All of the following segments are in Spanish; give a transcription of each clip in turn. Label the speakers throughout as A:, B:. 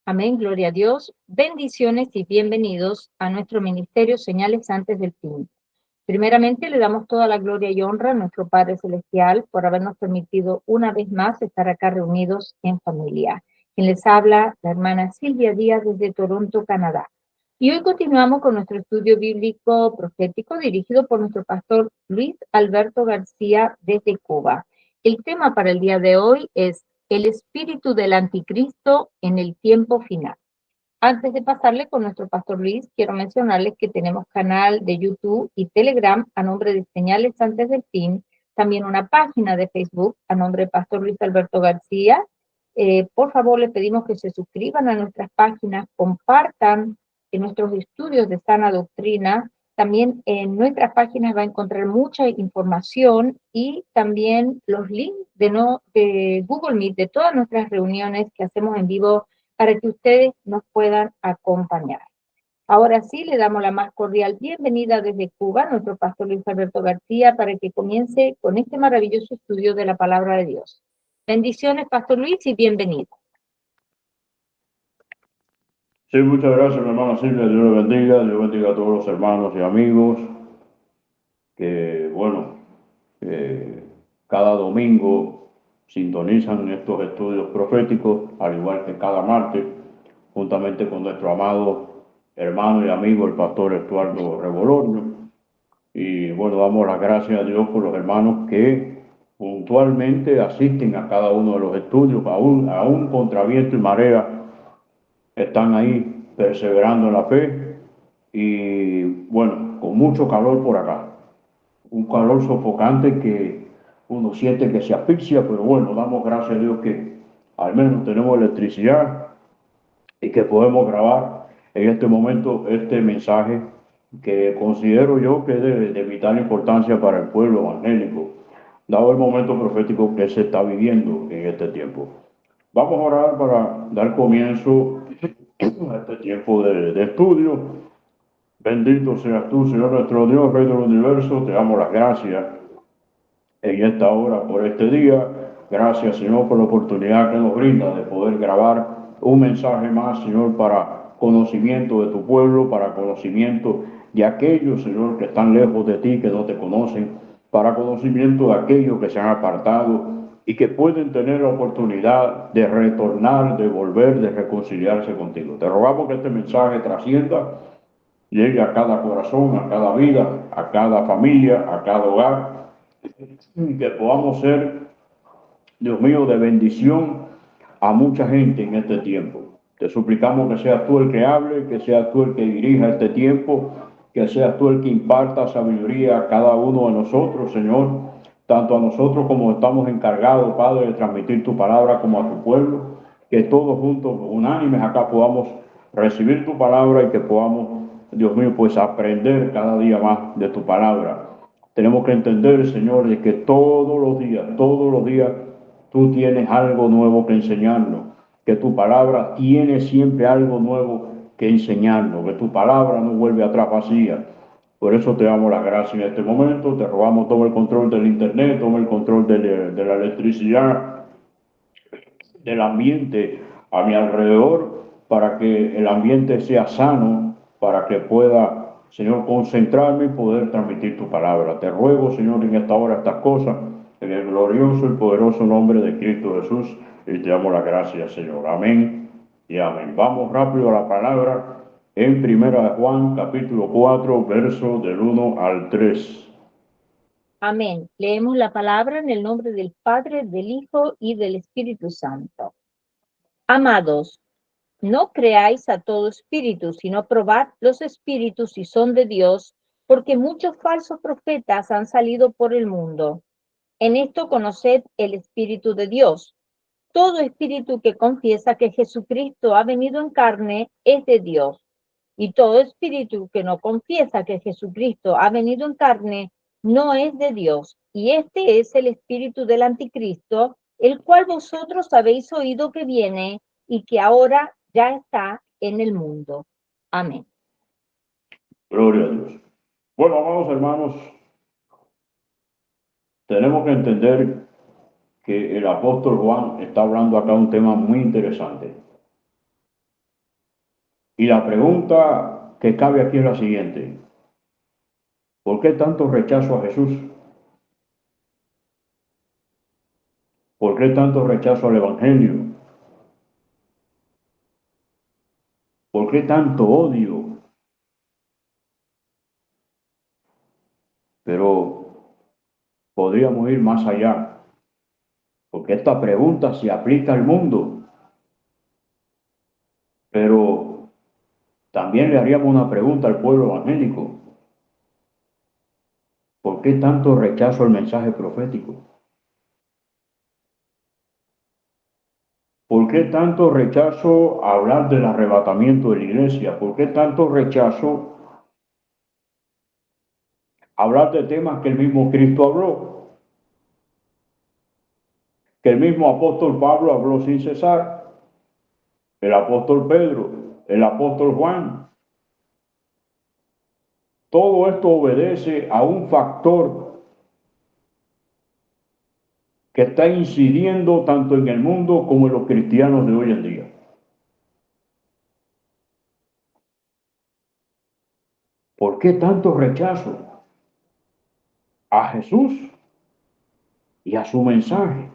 A: Amén, gloria a Dios. Bendiciones y bienvenidos a nuestro ministerio Señales antes del fin. Primeramente, le damos toda la gloria y honra a nuestro Padre Celestial por habernos permitido una vez más estar acá reunidos en familia. Quien les habla, la hermana Silvia Díaz desde Toronto, Canadá. Y hoy continuamos con nuestro estudio bíblico profético dirigido por nuestro pastor Luis Alberto García desde Cuba. El tema para el día de hoy es el espíritu del anticristo en el tiempo final. Antes de pasarle con nuestro pastor Luis, quiero mencionarles que tenemos canal de YouTube y Telegram a nombre de Señales Antes del Fin, también una página de Facebook a nombre de Pastor Luis Alberto García. Por favor, le pedimos que se suscriban a nuestras páginas, compartan en nuestros estudios de sana doctrina. También en nuestras páginas va a encontrar mucha información y también los links de Google Meet de todas nuestras reuniones que hacemos en vivo para que ustedes nos puedan acompañar. Ahora sí, le damos la más cordial bienvenida desde Cuba a nuestro pastor Luis Alberto García para que comience con este maravilloso estudio de la palabra de Dios. Bendiciones, pastor Luis, y bienvenido.
B: Sí, muchas gracias, mi hermana Silvia. Dios le bendiga. Dios bendiga a todos los hermanos y amigos que, cada domingo sintonizan estos estudios proféticos, al igual que cada martes, juntamente con nuestro amado hermano y amigo, el pastor Estuardo Rebolorno. Y bueno, damos las gracias a Dios por los hermanos que puntualmente asisten a cada uno de los estudios, aún contra viento y marea, están ahí perseverando en la fe y bueno, con mucho calor por acá, un calor sofocante que uno siente que se asfixia, pero bueno, damos gracias a Dios que al menos tenemos electricidad y que podemos grabar en este momento este mensaje que considero yo que es de vital importancia para el pueblo evangélico, dado el momento profético que se está viviendo en este tiempo. Vamos a orar para dar comienzo a este tiempo de estudio. Bendito seas tú, Señor nuestro Dios, Rey del universo. Te damos las gracias en esta hora por este día. Gracias, Señor, por la oportunidad que nos brinda de poder grabar un mensaje más, Señor, para conocimiento de tu pueblo, para conocimiento de aquellos, Señor, que están lejos de ti, que no te conocen, para conocimiento de aquellos que se han apartado y que pueden tener la oportunidad de retornar, de volver, de reconciliarse contigo. Te rogamos que este mensaje trascienda, llegue a cada corazón, a cada vida, a cada familia, a cada hogar, que podamos ser, Dios mío, de bendición a mucha gente en este tiempo. Te suplicamos que seas tú el que hable, que seas tú el que dirija este tiempo, que seas tú el que imparta sabiduría a cada uno de nosotros, Señor, tanto a nosotros como estamos encargados, Padre, de transmitir tu palabra como a tu pueblo, que todos juntos, unánimes acá, podamos recibir tu palabra y que podamos, Dios mío, pues aprender cada día más de tu palabra. Tenemos que entender, Señor, de que todos los días, tú tienes algo nuevo que enseñarnos, que tu palabra tiene siempre algo nuevo que enseñarnos, que tu palabra no vuelve atrás vacía. Por eso te damos las gracias en este momento, te robamos todo el control del internet, todo el control de la electricidad, del ambiente a mi alrededor, para que el ambiente sea sano, para que pueda, Señor, concentrarme y poder transmitir tu palabra. Te ruego, Señor, en esta hora estas cosas, en el glorioso y poderoso nombre de Cristo Jesús, y te damos las gracias, Señor. Amén y amén. Vamos rápido a la palabra en Primera de Juan, capítulo 4, verso del 1 al 3.
A: Amén. Leemos la palabra en el nombre del Padre, del Hijo y del Espíritu Santo. Amados, no creáis a todo espíritu, sino probad los espíritus si son de Dios, porque muchos falsos profetas han salido por el mundo. En esto conoced el Espíritu de Dios. Todo espíritu que confiesa que Jesucristo ha venido en carne es de Dios. Y todo espíritu que no confiesa que Jesucristo ha venido en carne no es de Dios. Y este es el espíritu del anticristo, el cual vosotros habéis oído que viene y que ahora ya está en el mundo. Amén.
B: Gloria a Dios. Bueno, amados hermanos, tenemos que entender que el apóstol Juan está hablando acá de un tema muy interesante. Y la pregunta que cabe aquí es la siguiente: ¿por qué tanto rechazo a Jesús? ¿Por qué tanto rechazo al Evangelio? ¿Por qué tanto odio? Pero podríamos ir más allá, porque esta pregunta se aplica al mundo, pero también le haríamos una pregunta al pueblo evangélico: ¿por qué tanto rechazo al mensaje profético? ¿Por qué tanto rechazo a hablar del arrebatamiento de la iglesia? ¿Por qué tanto rechazo a hablar de temas que el mismo Cristo habló? Que el mismo apóstol Pablo habló sin cesar, el apóstol Pedro, el apóstol Juan. Todo esto obedece a un factor que está incidiendo tanto en el mundo como en los cristianos de hoy en día. ¿Por qué tanto rechazo a Jesús y a su mensaje?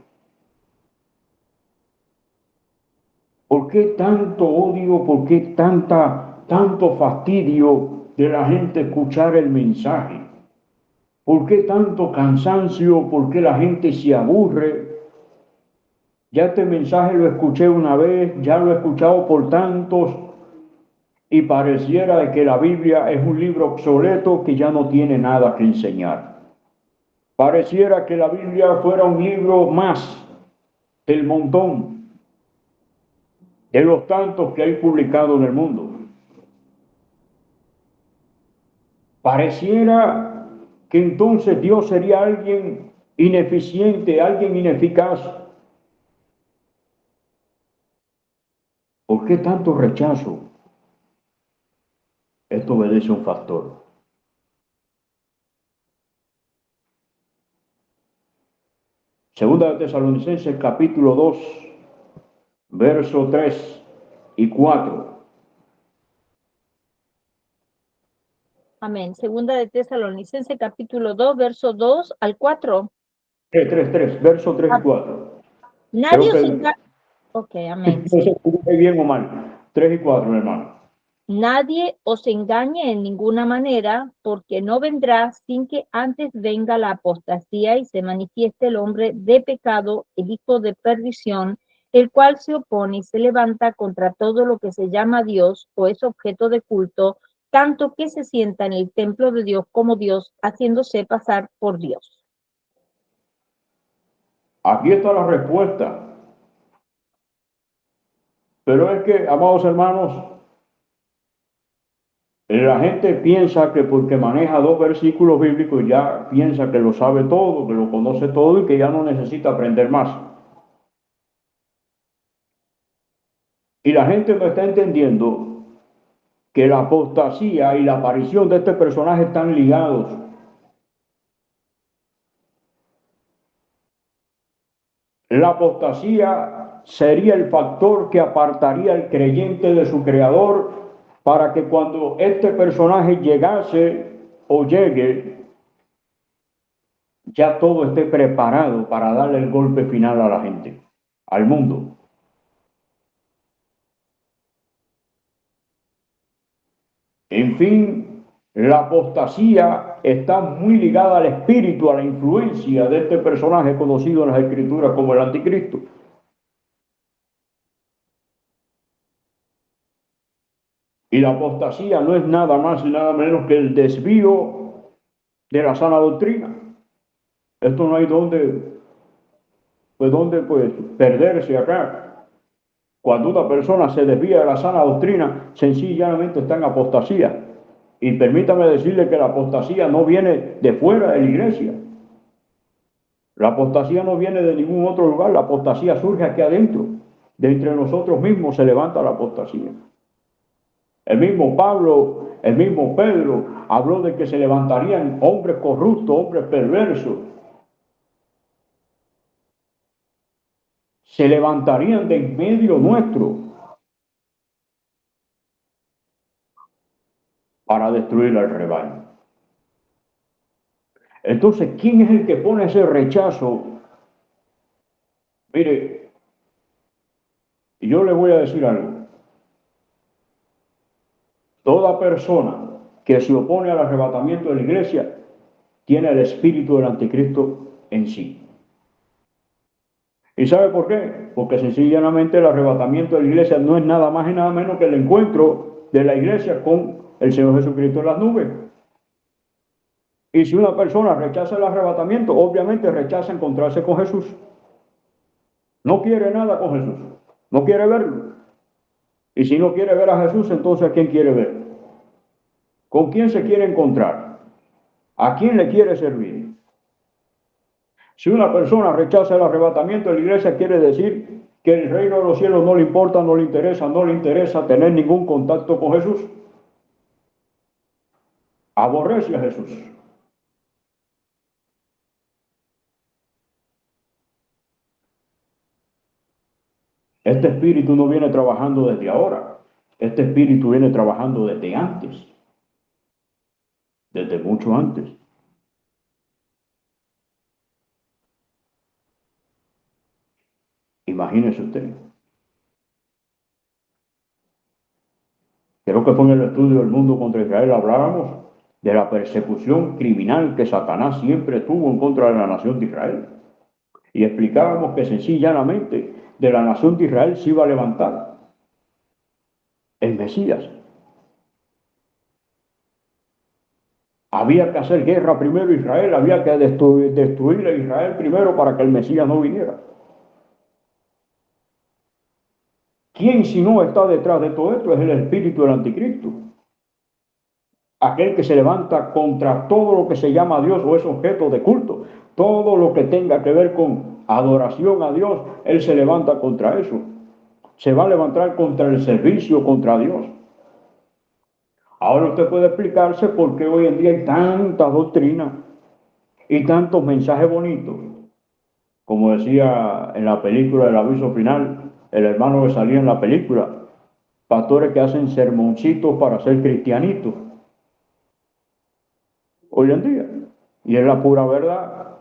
B: ¿Por qué tanto odio? ¿Por qué tanto fastidio de la gente escuchar el mensaje? ¿Por qué tanto cansancio? ¿Por qué la gente se aburre? Ya este mensaje lo escuché una vez, ya lo he escuchado por tantos, y pareciera de que la Biblia es un libro obsoleto que ya no tiene nada que enseñar. Pareciera que la Biblia fuera un libro más del montón, de los tantos que hay publicados en el mundo. Pareciera que entonces Dios sería alguien ineficiente, alguien ineficaz. ¿Por qué tanto rechazo? Esto obedece a un factor. Segunda de Tesalonicenses capítulo 2, verso 3 y 4.
A: Amén. Segunda de Tesalonicenses, capítulo 2, verso 2 al 4.
B: 3, verso 3 y
A: Ah,
B: 4.
A: Nadie
B: Creo
A: os
B: que
A: engañe. Ok, amén.
B: no sé
A: Sí.
B: si escuché bien o mal. 3 y 4, hermano.
A: Nadie os engañe en ninguna manera, porque no vendrá sin que antes venga la apostasía y se manifieste el hombre de pecado, el hijo de perdición, el cual se opone y se levanta contra todo lo que se llama Dios o es objeto de culto, tanto que se sienta en el templo de Dios como Dios, haciéndose pasar por Dios.
B: Aquí está la respuesta. Pero es que, amados hermanos, la gente piensa que porque maneja dos versículos bíblicos ya piensa que lo sabe todo, que lo conoce todo y que ya no necesita aprender más. Y la gente no está entendiendo que la apostasía y la aparición de este personaje están ligados. La apostasía sería el factor que apartaría al creyente de su creador para que cuando este personaje llegase o llegue, ya todo esté preparado para darle el golpe final a la gente, al mundo. En fin, la apostasía está muy ligada al espíritu, a la influencia de este personaje conocido en las escrituras como el anticristo. Y la apostasía no es nada más y nada menos que el desvío de la sana doctrina. Esto no hay donde perderse acá. Cuando una persona se desvía de la sana doctrina, sencillamente está en apostasía. Y permítame decirle que la apostasía no viene de fuera de la iglesia. La apostasía no viene de ningún otro lugar. La apostasía surge aquí adentro. De entre nosotros mismos se levanta la apostasía. El mismo Pablo, el mismo Pedro habló de que se levantarían hombres corruptos, hombres perversos. Se levantarían de en medio nuestro. para destruir al rebaño. Entonces, ¿quién es el que pone ese rechazo? Mire, yo le voy a decir algo. Toda persona que se opone al arrebatamiento de la iglesia tiene el espíritu del anticristo en sí. ¿Y sabe por qué? Porque sencillamente el arrebatamiento de la iglesia no es nada más y nada menos que el encuentro de la iglesia con el Señor Jesucristo en las nubes. Y si una persona rechaza el arrebatamiento, obviamente rechaza encontrarse con Jesús. No quiere nada con Jesús, no quiere verlo. Y si no quiere ver a Jesús, entonces ¿a quién quiere ver? ¿Con quién se quiere encontrar? ¿A quién le quiere servir? Si una persona rechaza el arrebatamiento de la iglesia, quiere decir que el reino de los cielos no le importa, no le interesa tener ningún contacto con Jesús. Aborrece a Jesús. Este espíritu no viene trabajando desde ahora. Este espíritu viene trabajando desde antes, desde mucho antes. Imagínese usted. Creo que fue en el estudio del mundo contra Israel hablábamos de la persecución criminal que Satanás siempre tuvo en contra de la nación de Israel. Y explicábamos que sencillamente de la nación de Israel se iba a levantar el Mesías. Había que hacer guerra primero a Israel, había que destruir a Israel primero para que el Mesías no viniera. ¿Quién si no está detrás de todo esto? Es el espíritu del anticristo. Aquel que se levanta contra todo lo que se llama Dios o es objeto de culto. Todo lo que tenga que ver con adoración a Dios, él se levanta contra eso. Se va a levantar contra el servicio, contra Dios. Ahora usted puede explicarse por qué hoy en día hay tanta doctrina y tantos mensajes bonitos. Como decía en la película del aviso final, el hermano que salía en la película, pastores que hacen sermoncitos para ser cristianitos. Hoy en día. Y es la pura verdad.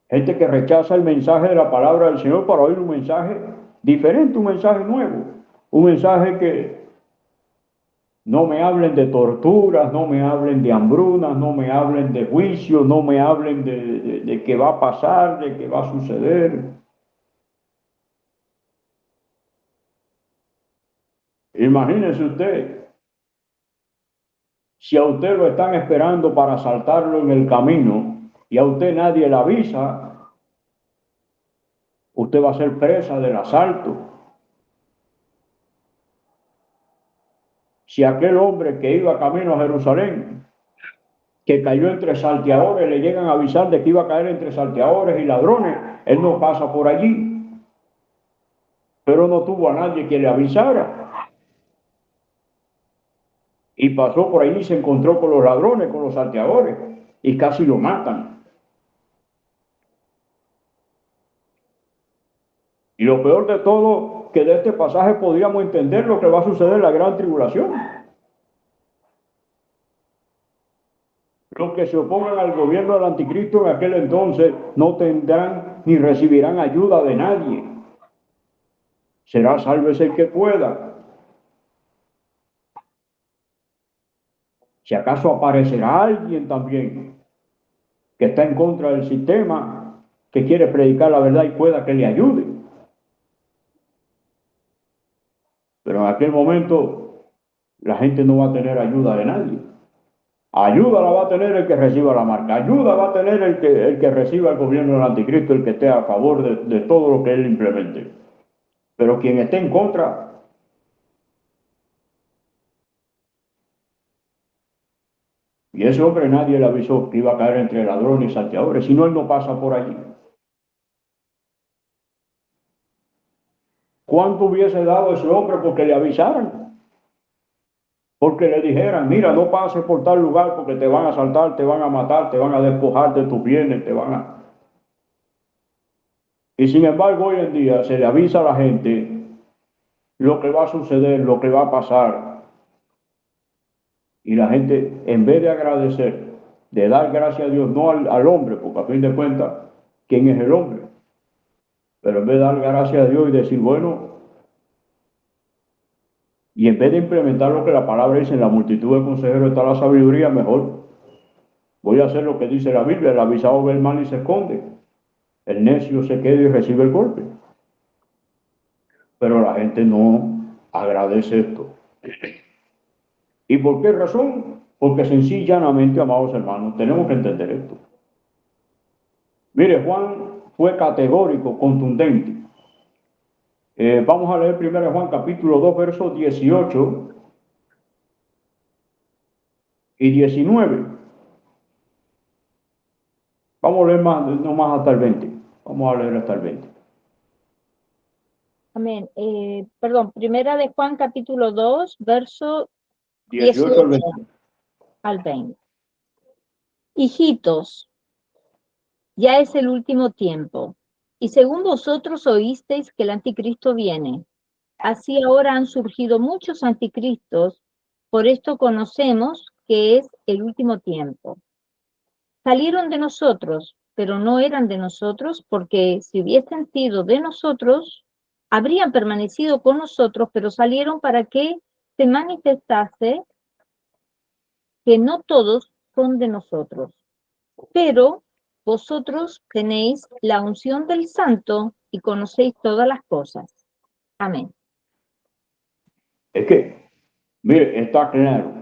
B: Gente que rechaza el mensaje de la palabra del Señor para oír un mensaje diferente, un mensaje nuevo. Un mensaje que no me hablen de torturas, no me hablen de hambrunas, no me hablen de juicio, no me hablen de qué va a pasar, de qué va a suceder. Imagínese usted, si a usted lo están esperando para asaltarlo en el camino y a usted nadie le avisa, usted va a ser presa del asalto. Si aquel hombre que iba camino a Jerusalén, que cayó entre salteadores, le llegan a avisar de que iba a caer entre salteadores y ladrones, él no pasa por allí, pero no tuvo a nadie que le avisara. Y pasó por allí y se encontró con los ladrones, con los salteadores, y casi lo matan. Y lo peor de todo, que de este pasaje podríamos entender lo que va a suceder en la gran tribulación. Los que se opongan al gobierno del anticristo en aquel entonces no tendrán ni recibirán ayuda de nadie. Será sálvese el que pueda. Si acaso aparecerá alguien también que está en contra del sistema, que quiere predicar la verdad y pueda que le ayude. Pero en aquel momento la gente no va a tener ayuda de nadie. Ayuda la va a tener el que reciba la marca. Ayuda va a tener el que reciba el gobierno del anticristo, el que esté a favor de todo lo que él implemente. Pero quien esté en contra, y ese hombre nadie le avisó que iba a caer entre ladrones y salteadores, si no, él no pasa por allí. ¿Cuánto hubiese dado ese hombre porque le avisaran? Porque le dijeran, mira, no pases por tal lugar porque te van a asaltar, te van a matar, te van a despojar de tus bienes, te van a... Y sin embargo, hoy en día se le avisa a la gente lo que va a suceder, lo que va a pasar. Y la gente, en vez de agradecer, de dar gracias a Dios, no al hombre, porque a fin de cuentas, ¿quién es el hombre? Pero en vez de dar gracias a Dios y decir, bueno, y en vez de implementar lo que la palabra dice, en la multitud de consejeros está la sabiduría, mejor voy a hacer lo que dice la Biblia: el avisado ve el mal y se esconde, el necio se queda y recibe el golpe. Pero la gente no agradece esto. ¿Y por qué razón? Porque sencillamente, amados hermanos, tenemos que entender esto. Mire, Juan fue categórico, contundente. Vamos a leer primero Juan capítulo 2, versos 18 y 19. Vamos a leer más, no más hasta el 20. Vamos a leer hasta el 20.
A: Amén. Perdón, primera de Juan capítulo 2, verso
B: 18 al
A: 18
B: 20.
A: al 20. Hijitos, ya es el último tiempo, y según vosotros oísteis que el anticristo viene, así ahora han surgido muchos anticristos, por esto conocemos que es el último tiempo. Salieron de nosotros, pero no eran de nosotros, porque si hubiesen sido de nosotros, habrían permanecido con nosotros, pero salieron para que se manifestase que no todos son de nosotros. Pero vosotros tenéis la unción del Santo y conocéis todas las cosas. Amén.
B: Es que, mire, está claro.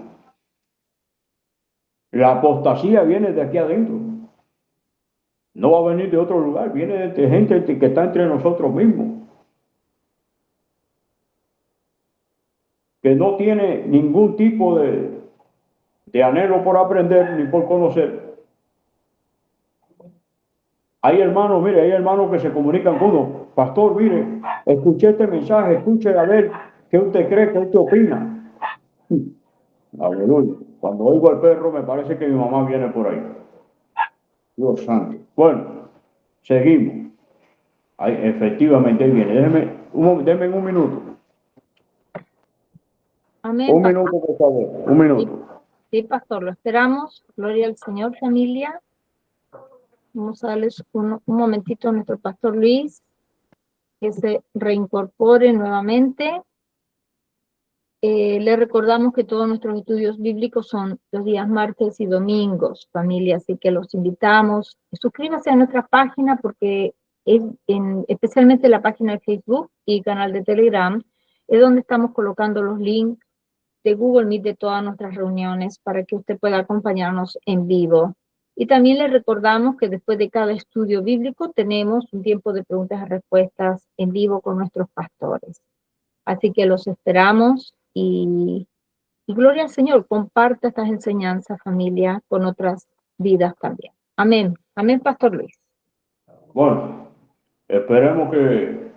B: La apostasía viene de aquí adentro. No va a venir de otro lugar, viene de gente que está entre nosotros mismos, que no tiene ningún tipo de anhelo por aprender ni por conocer. Hay hermanos, mire, hay hermanos que se comunican con uno: pastor, mire, escuché este mensaje, escuche a ver qué usted cree, qué usted opina. Aleluya. Cuando oigo al perro, me parece que mi mamá viene por ahí. Dios santo. Bueno, seguimos. Ahí, efectivamente, ahí viene. Déjeme un minuto.
A: Amén.
B: Un minuto, por favor. Un minuto.
A: Sí, pastor, lo esperamos. Gloria al Señor, familia. Vamos a darles un momentito a nuestro pastor Luis, que se reincorpore nuevamente. Le recordamos que todos nuestros estudios bíblicos son los días martes y domingos, familia, así que los invitamos. Suscríbase a nuestra página, porque especialmente la página de Facebook y canal de Telegram, es donde estamos colocando los links de Google Meet de todas nuestras reuniones para que usted pueda acompañarnos en vivo. Y también le recordamos que después de cada estudio bíblico tenemos un tiempo de preguntas y respuestas en vivo con nuestros pastores. Así que los esperamos y gloria al Señor, comparta estas enseñanzas, familia, con otras vidas también. Amén. Amén, Pastor Luis.
B: Bueno, esperemos que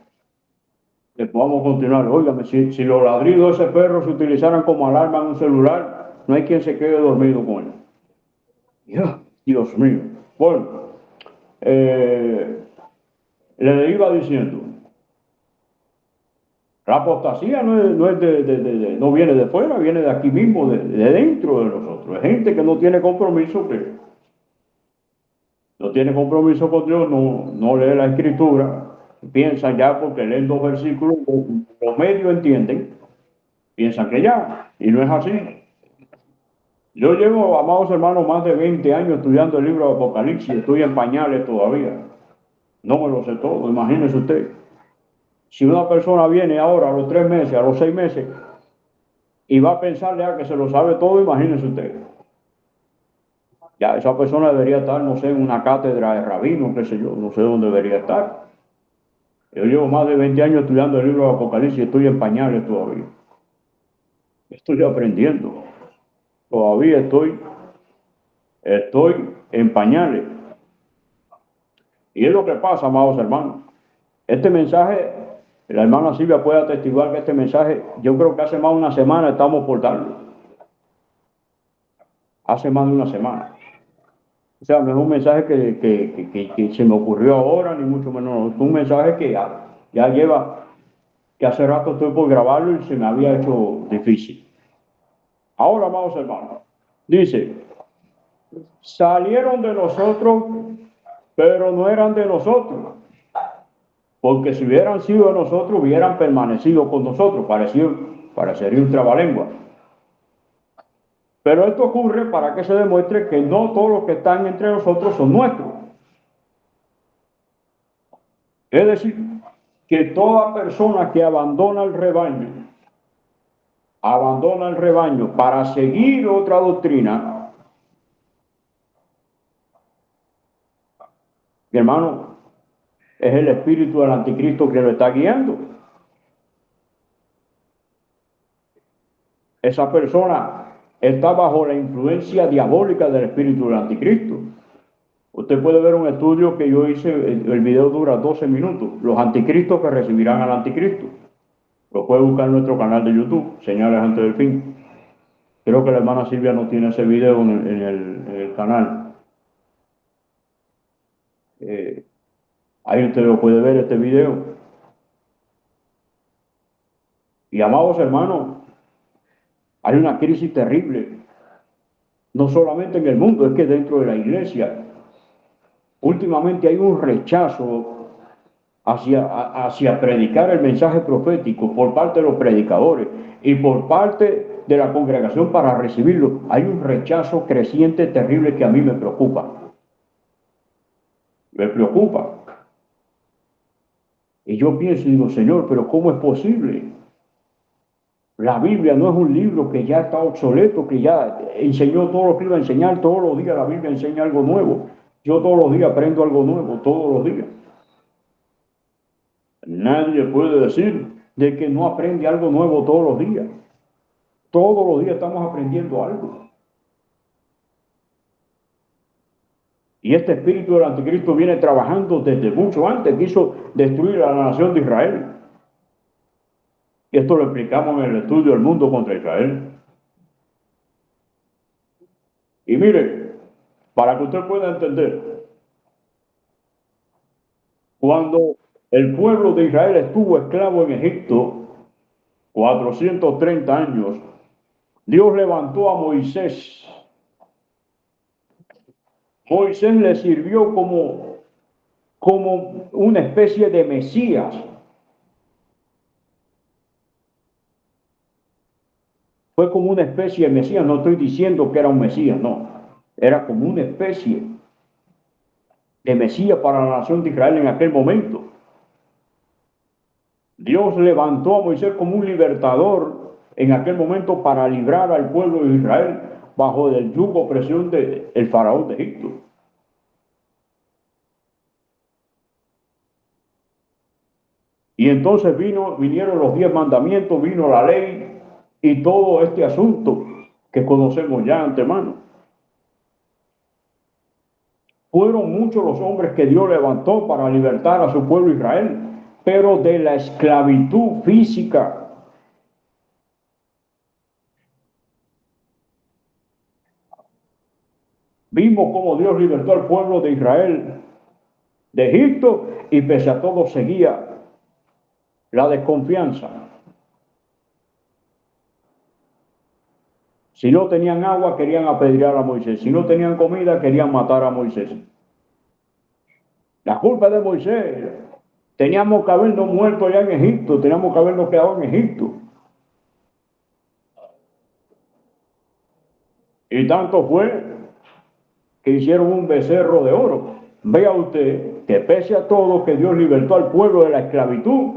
B: podamos continuar. Óigame, si los ladridos de ese perro se utilizaran como alarma en un celular, no hay quien se quede dormido con él. Ya, Dios mío. Bueno, le iba diciendo, la apostasía no viene de fuera, viene de aquí mismo, de dentro de nosotros. Es gente que no tiene compromiso, que no tiene compromiso con Dios, no lee la escritura, piensan ya porque leen 2 versículos, los medios entienden, piensan que ya, y no es así. Yo llevo, amados hermanos, más de 20 años estudiando el libro de Apocalipsis, estoy en pañales todavía, no me lo sé todo, imagínese usted. Si una persona viene ahora a los 3 meses, a los 6 meses, y va a pensarle a que se lo sabe todo, imagínese usted. Ya esa persona debería estar, no sé, en una cátedra de rabino, qué sé yo, no sé dónde debería estar. Yo llevo más de 20 años estudiando el libro de Apocalipsis y estoy en pañales todavía. Estoy aprendiendo. Todavía estoy en pañales. Y es lo que pasa, amados hermanos. Este mensaje, la hermana Silvia puede atestiguar que este mensaje, yo creo que hace más de una semana estamos por darlo. Hace más de una semana. O sea, no es un mensaje que se me ocurrió ahora, ni mucho menos. Es un mensaje que ya lleva, que hace rato estoy por grabarlo y se me había hecho difícil. Ahora, amados hermanos, dice, salieron de nosotros, pero no eran de nosotros. Porque si hubieran sido de nosotros, hubieran permanecido con nosotros. Parecería un trabalengua. Pero esto ocurre para que se demuestre que no todos los que están entre nosotros son nuestros. Es decir, que toda persona que abandona el rebaño para seguir otra doctrina, mi hermano, es el espíritu del anticristo que lo está guiando. Esa persona está bajo la influencia diabólica del espíritu del anticristo. Usted puede ver un estudio que yo hice, el video dura 12 minutos, los anticristos que recibirán al anticristo. Lo puede buscar en nuestro canal de YouTube, Señales Antes del Fin. Creo que la hermana Silvia no tiene ese video en el canal. Ahí usted lo puede ver, este video. Y amados hermanos, hay una crisis terrible, no solamente en el mundo, es que dentro de la iglesia, últimamente hay un rechazo hacia predicar el mensaje profético por parte de los predicadores y por parte de la congregación para recibirlo. Hay un rechazo creciente, terrible, que a mí me preocupa. Me preocupa. Y yo pienso y digo, Señor, pero ¿cómo es posible? La Biblia no es un libro que ya está obsoleto, que ya enseñó todo lo que iba a enseñar. Todos los días la Biblia enseña algo nuevo. Yo todos los días aprendo algo nuevo, todos los días. Nadie puede decir de que no aprende algo nuevo todos los días. Todos los días estamos aprendiendo algo. Y este espíritu del anticristo viene trabajando desde mucho antes. Quiso destruir a la nación de Israel. Y esto lo explicamos en el estudio del mundo contra Israel. Y mire, para que usted pueda entender, cuando el pueblo de Israel estuvo esclavo en Egipto, 430 años, Dios levantó a Moisés. Moisés le sirvió como una especie de Mesías. Fue como una especie de Mesías. No estoy diciendo que era un Mesías, no. Era como una especie de Mesías para la nación de Israel en aquel momento. Dios levantó a Moisés como un libertador en aquel momento para librar al pueblo de Israel bajo el yugo opresión del faraón de Egipto. Y entonces vinieron los 10 mandamientos, vino la ley y todo este asunto que conocemos ya antemano. Fueron muchos los hombres que Dios levantó para libertar a su pueblo Israel, pero de la esclavitud física. Vimos cómo Dios libertó al pueblo de Israel de Egipto y pese a todo seguía la desconfianza. Si no tenían agua, querían apedrear a Moisés. Si no tenían comida, querían matar a Moisés. La culpa de Moisés. Teníamos que habernos muerto allá en Egipto. Teníamos que habernos quedado en Egipto. Y tanto fue que hicieron un becerro de oro. Vea usted que pese a todo que Dios libertó al pueblo de la esclavitud,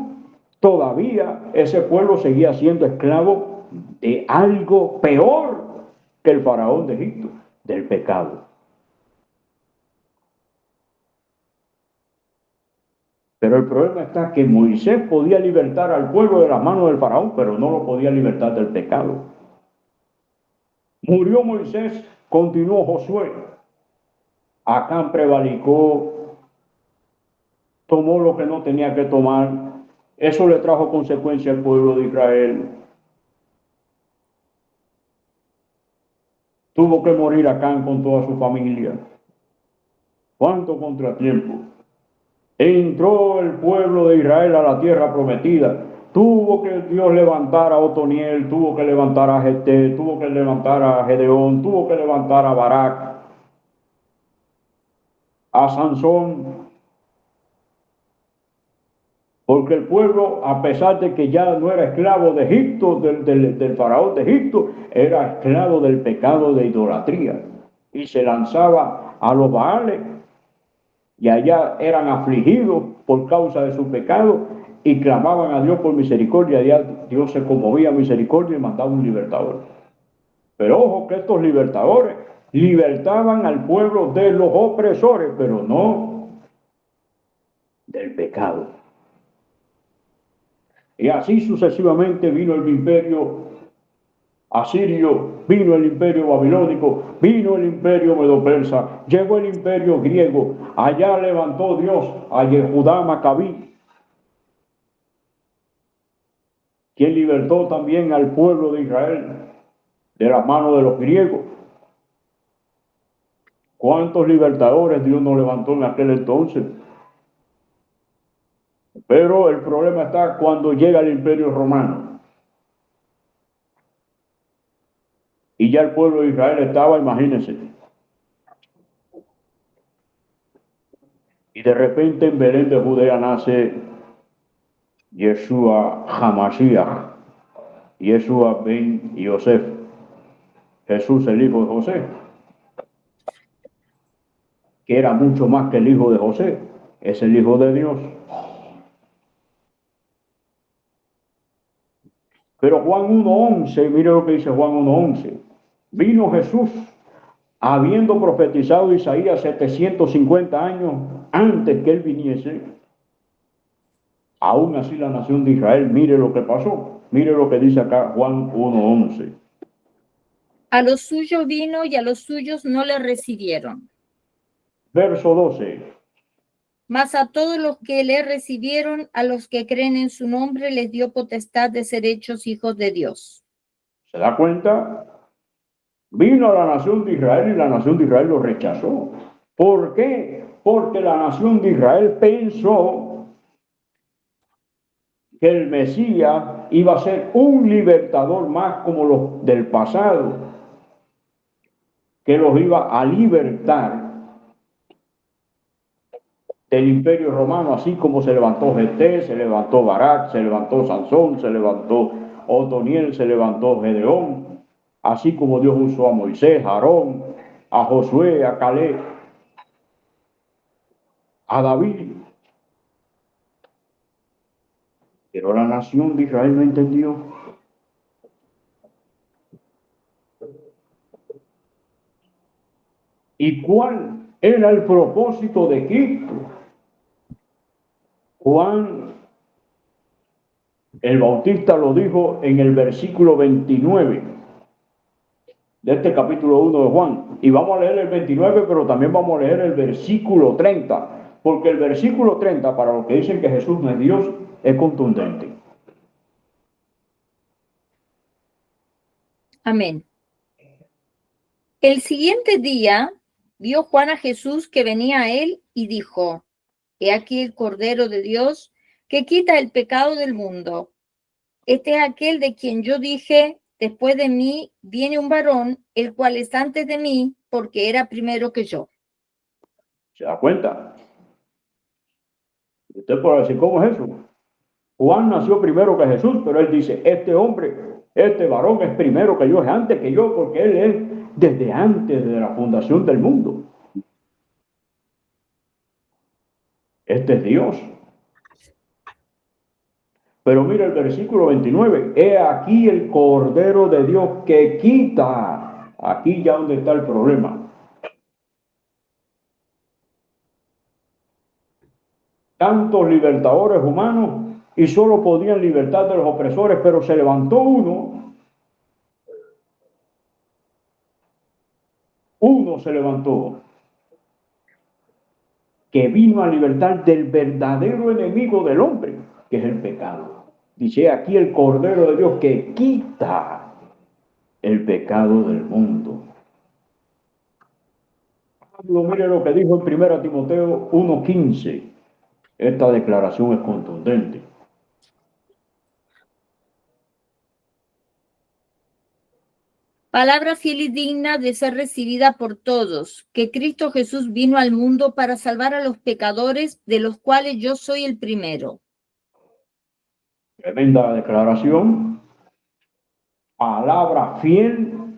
B: todavía ese pueblo seguía siendo esclavo de algo peor que el faraón de Egipto, del pecado. Pero el problema está que Moisés podía libertar al pueblo de las manos del faraón, pero no lo podía libertar del pecado. Murió Moisés, continuó Josué. Acán prevaricó, tomó lo que no tenía que tomar. Eso le trajo consecuencia al pueblo de Israel. Tuvo que morir Acán con toda su familia. ¿Cuánto contratiempo? Entró el pueblo de Israel a la tierra prometida, Tuvo que Dios levantar a Otoniel, tuvo que levantar a Jefté, tuvo que levantar a Gedeón, tuvo que levantar a Barak, a Sansón, porque el pueblo, a pesar de que ya no era esclavo de Egipto, del faraón de Egipto, era esclavo del pecado de idolatría y se lanzaba a los Baales y allá eran afligidos por causa de su pecado y clamaban a Dios por misericordia. Allá Dios se conmovía a misericordia y mandaba un libertador. Pero ojo que estos libertadores libertaban al pueblo de los opresores, pero no del pecado. Y así sucesivamente vino el imperio asirio, vino el imperio babilónico, vino el imperio medo-persa, llegó el imperio griego. Allá levantó Dios a Yehudá Macabí, quien libertó también al pueblo de Israel de las manos de los griegos. ¿Cuántos libertadores Dios nos levantó en aquel entonces? Pero el problema está cuando llega el imperio romano. Y ya el pueblo de Israel estaba, imagínense. Y de repente en Belén de Judea nace Yeshua Hamashiach, Yeshua ben Yosef, Jesús el hijo de José, que era mucho más que el hijo de José, es el hijo de Dios. Pero Juan 1:11, mire lo que dice Juan 1:11, vino Jesús habiendo profetizado Isaías 750 años antes que él viniese. Aún así la nación de Israel, mire lo que pasó, mire lo que dice acá Juan 1:11.
A: A los suyos vino y a los suyos no le recibieron.
B: Verso 12.
A: Mas a todos los que le recibieron, a los que creen en su nombre, les dio potestad de ser hechos hijos de Dios.
B: ¿Se da cuenta? Vino a la nación de Israel y la nación de Israel lo rechazó. ¿Por qué? Porque la nación de Israel pensó que el Mesías iba a ser un libertador más como los del pasado, que los iba a libertar del imperio romano, así como se levantó Jefté, se levantó Barak, se levantó Sansón, se levantó Otoniel, se levantó Gedeón, así como Dios usó a Moisés, a Aarón, a Josué, a Caleb, a David. Pero la nación de Israel no entendió. ¿Y cuál era el propósito de Cristo? Juan el Bautista lo dijo en el versículo 29 de este capítulo 1 de Juan. Y vamos a leer el 29, pero también vamos a leer el versículo 30, porque el versículo 30, para los que dicen que Jesús no es Dios, es contundente.
A: Amén. El siguiente día vio Juan a Jesús que venía a él y dijo: He aquí el Cordero de Dios que quita el pecado del mundo. Este es aquel de quien yo dije: después de mí viene un varón, el cual es antes de mí, porque era primero que yo.
B: ¿Se da cuenta? Usted puede decir, ¿cómo es eso? Juan nació primero que Jesús, pero él dice, este hombre, este varón es primero que yo, es antes que yo, porque él es desde antes de la fundación del mundo. Este es Dios. Pero mira el versículo 29, he aquí el Cordero de Dios que quita, aquí ya donde está el problema. Tantos libertadores humanos y solo podían libertar de los opresores, pero se levantó uno se levantó, que vino a libertar del verdadero enemigo del hombre, que es el pecado. Dice aquí el Cordero de Dios que quita el pecado del mundo. Pablo, mire lo que dijo en 1 Timoteo 1:15. Esta declaración es contundente.
A: Palabra fiel y digna de ser recibida por todos, que Cristo Jesús vino al mundo para salvar a los pecadores, de los cuales yo soy el primero.
B: Tremenda declaración. Palabra fiel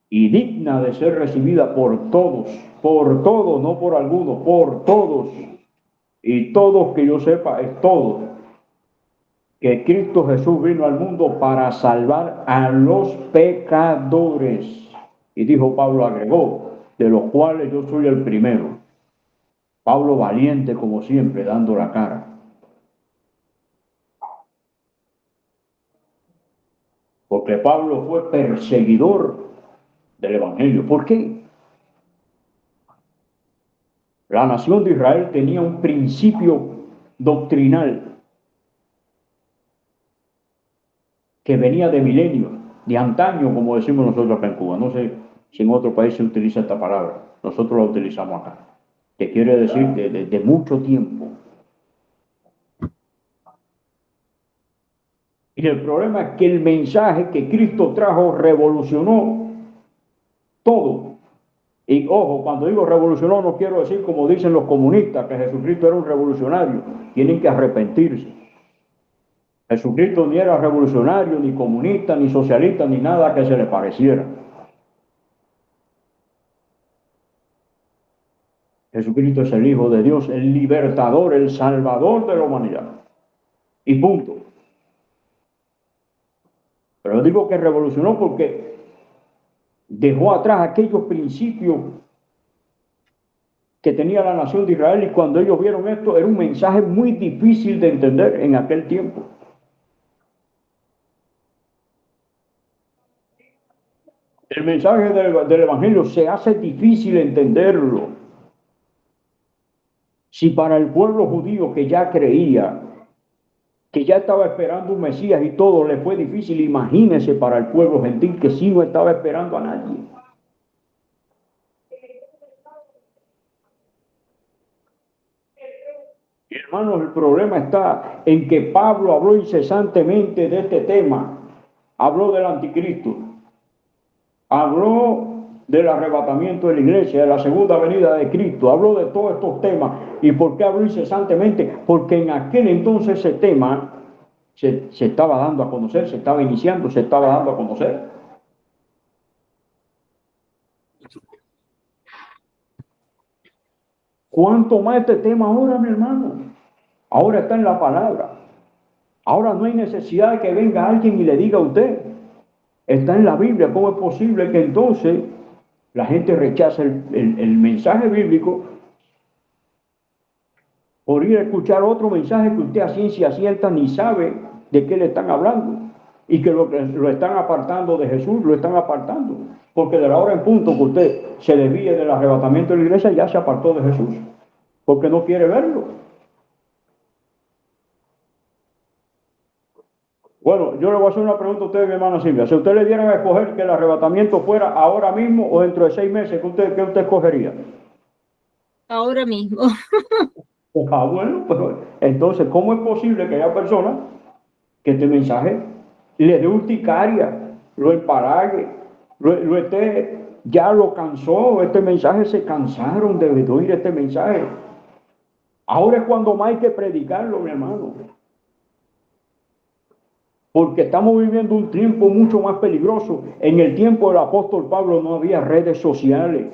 B: y digna de ser recibida por todos, no por algunos, por todos. Y todos, que yo sepa, es todos. Que Cristo Jesús vino al mundo para salvar a los pecadores. Y dijo Pablo, agregó, de los cuales yo soy el primero. Pablo valiente como siempre, dando la cara. Porque Pablo fue perseguidor del Evangelio. ¿Por qué? La nación de Israel tenía un principio doctrinal que venía de milenios, de antaño, como decimos nosotros acá en Cuba. No sé si en otro país se utiliza esta palabra. Nosotros la utilizamos acá. Que quiere decir de mucho tiempo. Y el problema es que el mensaje que Cristo trajo revolucionó todo. Y ojo, cuando digo revolucionó, no quiero decir como dicen los comunistas, que Jesucristo era un revolucionario. Tienen que arrepentirse. Jesucristo ni era revolucionario, ni comunista, ni socialista, ni nada que se le pareciera. Jesucristo es el Hijo de Dios, el libertador, el salvador de la humanidad. Y punto. Pero digo que revolucionó porque dejó atrás aquellos principios que tenía la nación de Israel, y cuando ellos vieron esto, era un mensaje muy difícil de entender en aquel tiempo. El mensaje del Evangelio se hace difícil entenderlo. Si para el pueblo judío, que ya creía, que ya estaba esperando un Mesías y todo le fue difícil, imagínese para el pueblo gentil que sí no estaba esperando a nadie. Y hermanos, el problema está en que Pablo habló incesantemente de este tema. Habló del anticristo. Habló del arrebatamiento de la iglesia, de la segunda venida de Cristo. Habló de todos estos temas. ¿Y por qué habló incesantemente? Porque en aquel entonces ese tema se estaba dando a conocer, se estaba iniciando, se estaba dando a conocer. ¿Cuánto más este tema ahora, mi hermano? Ahora está en la palabra. Ahora no hay necesidad de que venga alguien y le diga a usted. Está en la Biblia. ¿Cómo es posible que entonces la gente rechace el mensaje bíblico por ir a escuchar otro mensaje que usted a ciencia cierta ni sabe de qué le están hablando? Y que lo están apartando de Jesús, lo están apartando. Porque de la hora en punto que usted se desvíe del arrebatamiento de la iglesia, ya se apartó de Jesús. Porque no quiere verlo. Bueno, yo le voy a hacer una pregunta a usted, mi hermana Silvia. Si usted le dieran a escoger que el arrebatamiento fuera ahora mismo o dentro de 6 meses, ¿qué usted escogería?
A: Ahora mismo.
B: Bueno, pues entonces, ¿cómo es posible que haya personas que este mensaje le dé urticaria, lo empalague, ya lo cansó, este mensaje, se cansaron de oír este mensaje? Ahora es cuando más hay que predicarlo, mi hermano. Porque estamos viviendo un tiempo mucho más peligroso. En el tiempo del apóstol Pablo no había redes sociales.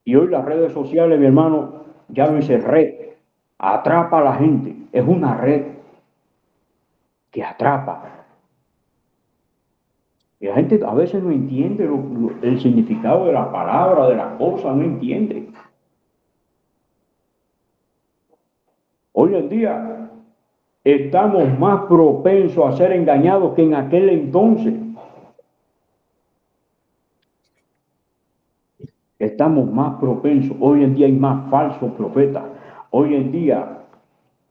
B: Y hoy las redes sociales, mi hermano, ya no dice red, atrapa a la gente. Es una red que atrapa. Y la gente a veces no entiende el significado de la palabra, de las cosas, no entiende. Hoy en día estamos más propensos a ser engañados que en aquel entonces. Estamos más propensos. Hoy en día hay más falsos profetas. Hoy en día,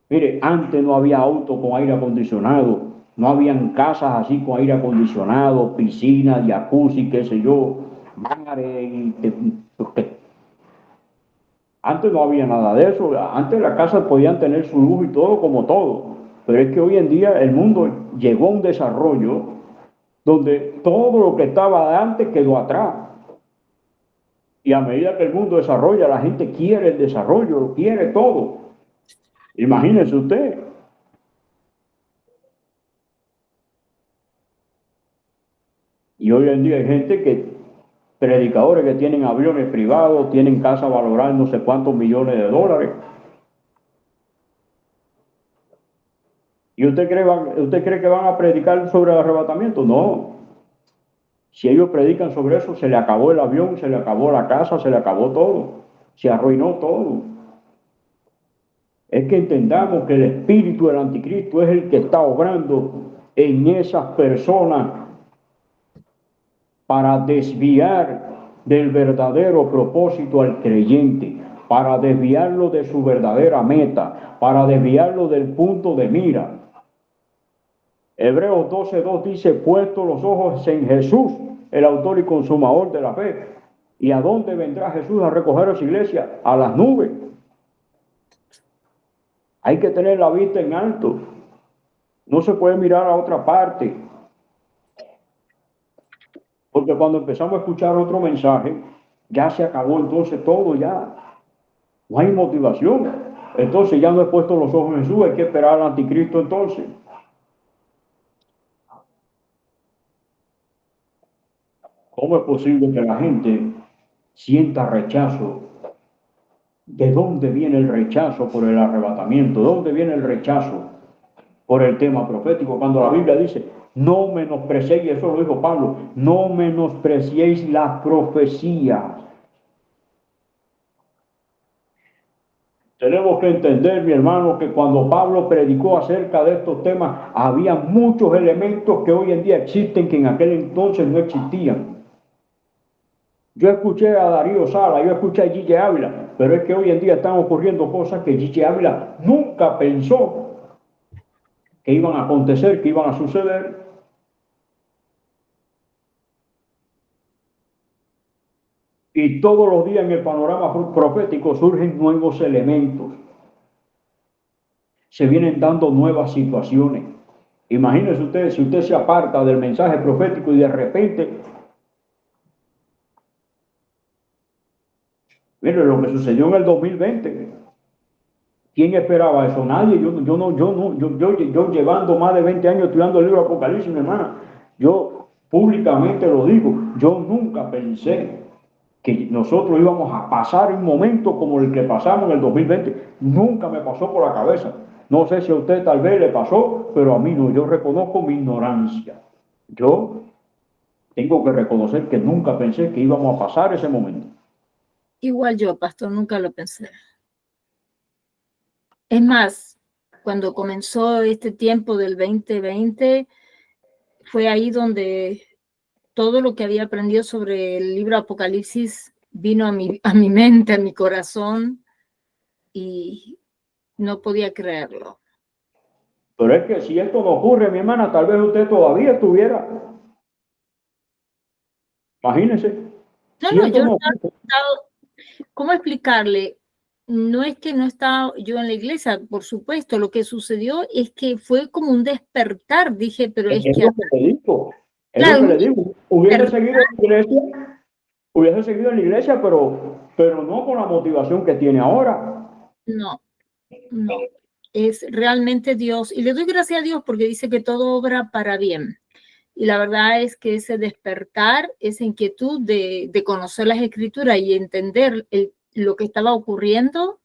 B: mire, antes no había auto con aire acondicionado, no habían casas así con aire acondicionado, piscinas, jacuzzi, qué sé yo, mares. Antes no había nada de eso. Antes las casas podían tener su luz y todo como todo. Pero es que hoy en día el mundo llegó a un desarrollo donde todo lo que estaba antes quedó atrás. Y a medida que el mundo desarrolla, la gente quiere el desarrollo, lo quiere todo. Imagínese usted. Y hoy en día hay gente predicadores que tienen aviones privados, tienen casas valoradas no sé cuántos millones de dólares. ¿Y usted cree que van a predicar sobre el arrebatamiento? No. Si ellos predican sobre eso, se le acabó el avión, se le acabó la casa, se le acabó todo. Se arruinó todo. Es que entendamos que el espíritu del anticristo es el que está obrando en esas personas para desviar del verdadero propósito al creyente, para desviarlo de su verdadera meta, para desviarlo del punto de mira. Hebreos 12:2 dice, puesto los ojos en Jesús, el autor y consumador de la fe. ¿Y a dónde vendrá Jesús a recoger a su iglesia? A las nubes. Hay que tener la vista en alto. No se puede mirar a otra parte. Porque cuando empezamos a escuchar otro mensaje, ya se acabó entonces todo, ya. No hay motivación. Entonces ya no he puesto los ojos en Jesús, hay que esperar al anticristo entonces. ¿Cómo es posible que la gente sienta rechazo? ¿De dónde viene el rechazo por el arrebatamiento? ¿De dónde viene el rechazo por el tema profético? Cuando la Biblia dice, no menospreciéis, eso lo dijo Pablo, no menospreciéis la profecía. Tenemos que entender, mi hermano, que cuando Pablo predicó acerca de estos temas, había muchos elementos que hoy en día existen que en aquel entonces no existían. Yo escuché a Darío Sala, yo escuché a Gille Ávila, pero es que hoy en día están ocurriendo cosas que Gille Ávila nunca pensó que iban a acontecer, que iban a suceder. Y todos los días en el panorama profético surgen nuevos elementos. Se vienen dando nuevas situaciones. Imagínense ustedes, si usted se aparta del mensaje profético y de repente, miren lo que sucedió en el 2020. ¿Quién esperaba eso? Nadie. Yo llevando más de 20 años estudiando el libro Apocalipsis, mi hermana, yo públicamente lo digo, yo nunca pensé que nosotros íbamos a pasar un momento como el que pasamos en el 2020. Nunca me pasó por la cabeza. No sé si a usted tal vez le pasó, pero a mí no. Yo reconozco mi ignorancia. Yo tengo que reconocer que nunca pensé que íbamos a pasar ese momento.
A: Igual yo, pastor, nunca lo pensé. Es más, cuando comenzó este tiempo del 2020, fue ahí donde todo lo que había aprendido sobre el libro Apocalipsis vino a mi mente, a mi corazón, y no podía creerlo.
B: Pero es que si esto no ocurre, mi hermana, tal vez usted todavía estuviera. Imagínese.
A: ¿Cómo explicarle? No es que no estaba yo en la iglesia, por supuesto, lo que sucedió es que fue como un despertar, dije, pero
B: es que... lo que te digo, es
A: claro,
B: lo que le digo, hubiese seguido en la iglesia, pero no con la motivación que tiene ahora.
A: No, es realmente Dios, y le doy gracias a Dios porque dice que todo obra para bien. Y la verdad es que ese despertar, esa inquietud de conocer las escrituras y entender lo que estaba ocurriendo,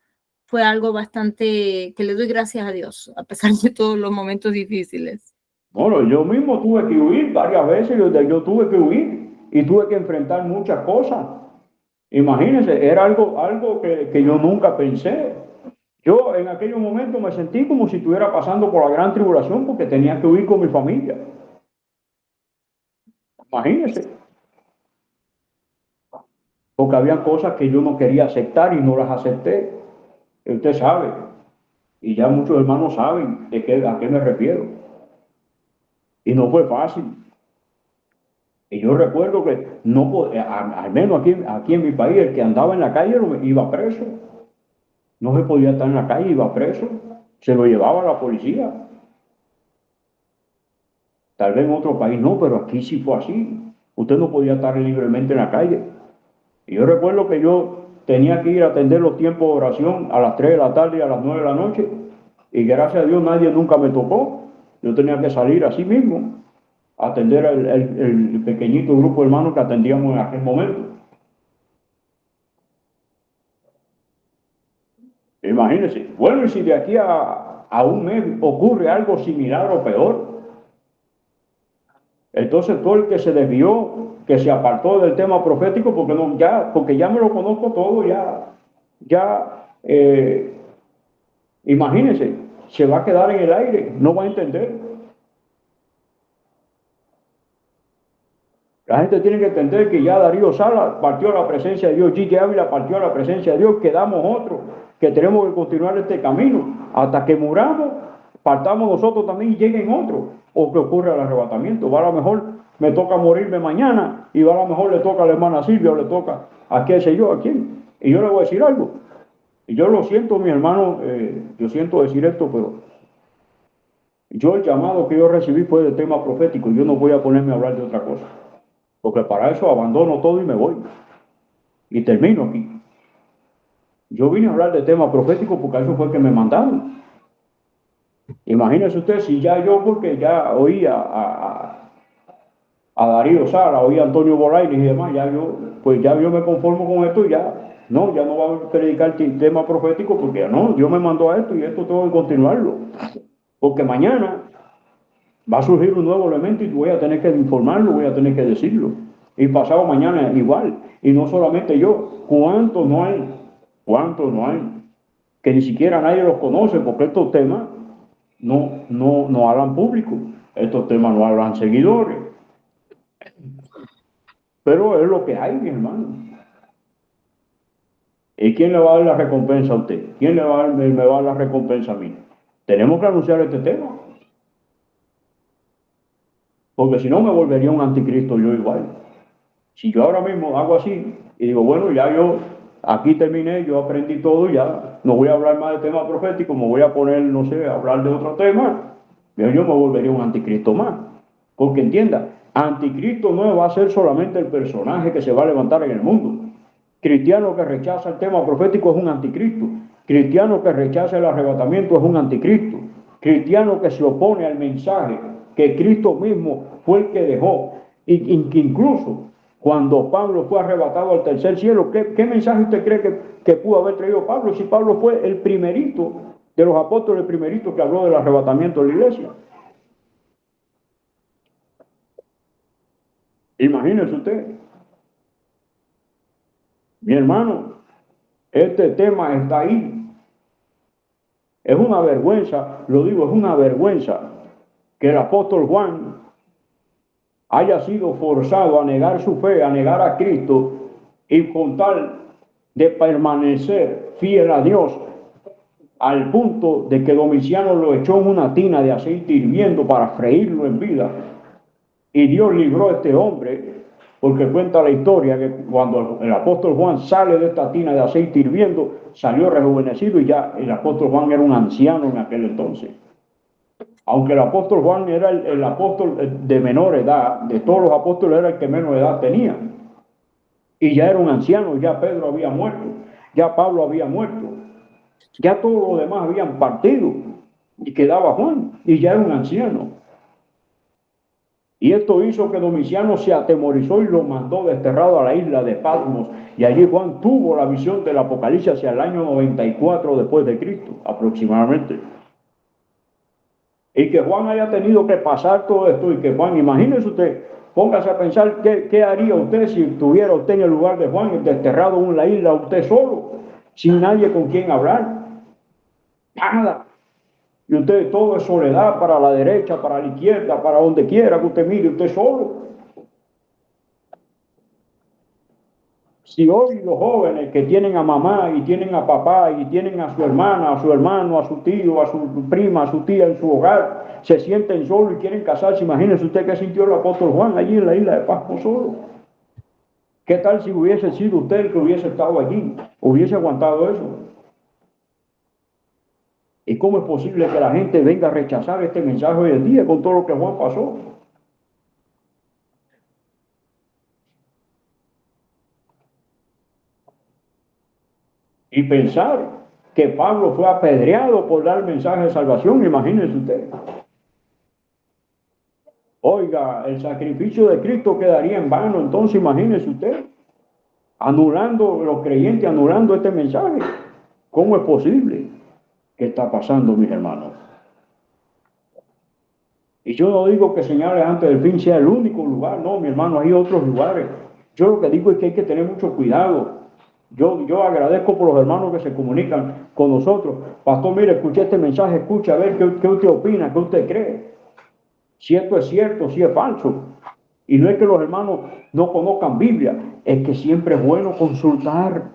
A: fue algo bastante que le doy gracias a Dios, a pesar de todos los momentos difíciles.
B: Bueno, yo mismo tuve que huir varias veces, yo tuve que huir y tuve que enfrentar muchas cosas. Imagínense, era algo que yo nunca pensé. Yo en aquel momento me sentí como si estuviera pasando por la gran tribulación porque tenía que huir con mi familia. Imagínense. Porque había cosas que yo no quería aceptar y no las acepté. Usted sabe, y ya muchos hermanos saben a qué me refiero. Y no fue fácil. Y yo recuerdo que no, al menos aquí en mi país, el que andaba en la calle iba preso. No se podía estar en la calle, iba preso. Se lo llevaba la policía. Tal vez en otro país no, pero aquí sí fue así. Usted no podía estar libremente en la calle. Y yo recuerdo que yo tenía que ir a atender los tiempos de oración a las 3 de la tarde y a las 9 de la noche. Y gracias a Dios nadie nunca me tocó. Yo tenía que salir así mismo a atender el pequeñito grupo de hermanos que atendíamos en aquel momento. Imagínense. Bueno, y si de aquí a un mes ocurre algo similar o peor, entonces todo el que se desvió, que se apartó del tema profético, porque ya me lo conozco todo, imagínense, se va a quedar en el aire, no va a entender. La gente tiene que entender que ya Darío Sala partió a la presencia de Dios, Gigi Ávila partió a la presencia de Dios, quedamos otros, que tenemos que continuar este camino. Hasta que muramos, partamos nosotros también y lleguen otros, o que ocurra el arrebatamiento. Va a lo mejor me toca morirme mañana, y va a lo mejor le toca a la hermana Silvia, o le toca a qué sé yo, a quién. Y yo le voy a decir algo. Y yo lo siento, mi hermano, yo siento decir esto, pero yo el llamado que yo recibí fue de tema profético, y yo no voy a ponerme a hablar de otra cosa. Porque para eso abandono todo y me voy. Y termino aquí. Yo vine a hablar de tema profético porque eso fue el que me mandaron. Imagínese usted si ya yo, porque ya oía a Darío Sala, oía a Antonio Bolaires y demás, pues ya yo me conformo con esto y ya no va a predicar tema profético porque ya no, Dios me mandó a esto y esto tengo que continuarlo. Porque mañana va a surgir un nuevo elemento y voy a tener que informarlo, voy a tener que decirlo. Y pasado mañana igual. Y no solamente yo, ¿cuántos no hay? ¿Cuántos no hay? Que ni siquiera nadie los conoce porque estos temas no hablan público. Estos temas no hablan seguidores. Pero es lo que hay, mi hermano. ¿Y quién le va a dar la recompensa a usted? ¿Quién me va a dar la recompensa a mí? Tenemos que anunciar este tema. Porque si no me volvería un anticristo yo igual. Si yo ahora mismo hago así y digo, bueno, ya yo aquí terminé, yo aprendí todo, ya no voy a hablar más de tema profético, me voy a poner, no sé, a hablar de otro tema, yo me volvería un anticristo más. Porque entienda, anticristo no va a ser solamente el personaje que se va a levantar en el mundo. Cristiano que rechaza el tema profético es un anticristo. Cristiano que rechaza el arrebatamiento es un anticristo. Cristiano que se opone al mensaje que Cristo mismo fue el que dejó. Y que incluso cuando Pablo fue arrebatado al tercer cielo, ¿qué mensaje usted cree que pudo haber traído Pablo? Si Pablo fue el primerito de los apóstoles, el primerito que habló del arrebatamiento de la iglesia. Imagínese usted. Mi hermano, este tema está ahí. Es una vergüenza, lo digo, es una vergüenza que el apóstol Juan haya sido forzado a negar su fe, a negar a Cristo, y con tal de permanecer fiel a Dios, al punto de que Domiciano lo echó en una tina de aceite hirviendo para freírlo en vida. Y Dios libró a este hombre, porque cuenta la historia que cuando el apóstol Juan sale de esta tina de aceite hirviendo, salió rejuvenecido y ya el apóstol Juan era un anciano en aquel entonces. Aunque el apóstol Juan era el apóstol de menor edad, de todos los apóstoles era el que menos edad tenía. Y ya era un anciano, ya Pedro había muerto, ya Pablo había muerto, ya todos los demás habían partido y quedaba Juan y ya era un anciano. Y esto hizo que Domiciano se atemorizó y lo mandó desterrado a la isla de Patmos. Y allí Juan tuvo la visión del Apocalipsis hacia el año 94 después de Cristo, aproximadamente. Y que Juan haya tenido que pasar todo esto y que Juan, imagínese usted, póngase a pensar qué haría usted si estuviera usted en el lugar de Juan, desterrado en la isla, usted solo, sin nadie con quien hablar. Nada. Y usted todo es soledad, para la derecha, para la izquierda, para donde quiera que usted mire, usted solo. Si hoy los jóvenes que tienen a mamá y tienen a papá y tienen a su hermana, a su hermano, a su tío, a su prima, a su tía en su hogar, se sienten solos y quieren casarse, imagínese usted qué sintió el apóstol Juan allí en la isla de Pasmo solo. ¿Qué tal si hubiese sido usted el que hubiese estado allí? ¿Hubiese aguantado eso? ¿Y cómo es posible que la gente venga a rechazar este mensaje hoy en día con todo lo que Juan pasó? Y pensar que Pablo fue apedreado por dar el mensaje de salvación, imagínense usted. Oiga, el sacrificio de Cristo quedaría en vano, entonces imagínese usted, anulando los creyentes, anulando este mensaje. ¿Cómo es posible? ¿Qué está pasando, mis hermanos? Y yo no digo que señales antes del fin sea el único lugar, no, mi hermano, hay otros lugares. Yo lo que digo es que hay que tener mucho cuidado. Yo agradezco por los hermanos que se comunican con nosotros. Pastor, mire, escuché este mensaje, escucha, a ver qué usted opina, qué usted cree. Si esto es cierto, si es falso. Y no es que los hermanos no conozcan Biblia, es que siempre es bueno consultar.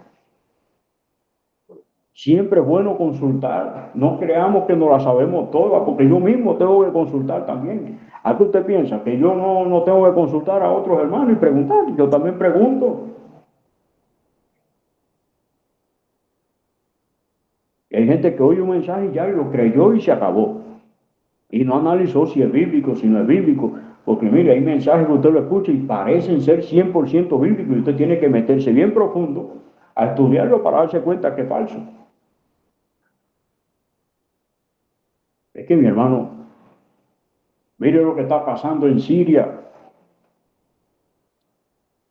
B: Siempre es bueno consultar. No creamos que no la sabemos todas, porque yo mismo tengo que consultar también. ¿A qué usted piensa? Que yo no tengo que consultar a otros hermanos y preguntar. Yo también pregunto. Y hay gente que oye un mensaje y ya lo creyó y se acabó. Y no analizó si es bíblico, si no es bíblico. Porque mire, hay mensajes que usted lo escucha y parecen ser 100% bíblicos y usted tiene que meterse bien profundo a estudiarlo para darse cuenta que es falso. Es que mi hermano, mire lo que está pasando en Siria.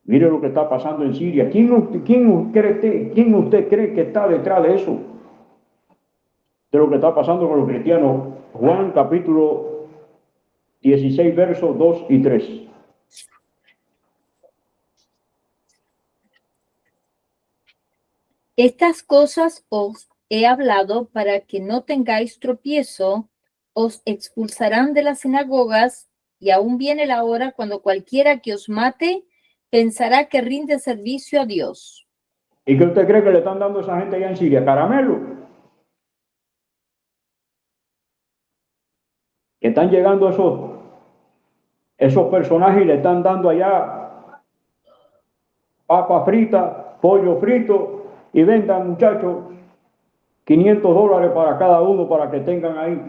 B: Mire lo que está pasando en Siria. ¿Quién usted cree que está detrás de eso? De lo que está pasando con los cristianos. Juan capítulo 16, versos 2 y 3.
A: Estas cosas os he hablado para que no tengáis tropiezo, os expulsarán de las sinagogas, y aún viene la hora cuando cualquiera que os mate pensará que rinde servicio a Dios.
B: ¿Y qué usted cree que le están dando a esa gente allá en Siria? Caramelo. Que están llegando esos personajes y le están dando allá papa frita, pollo frito, y vendan, muchachos, $500 para cada uno para que tengan ahí.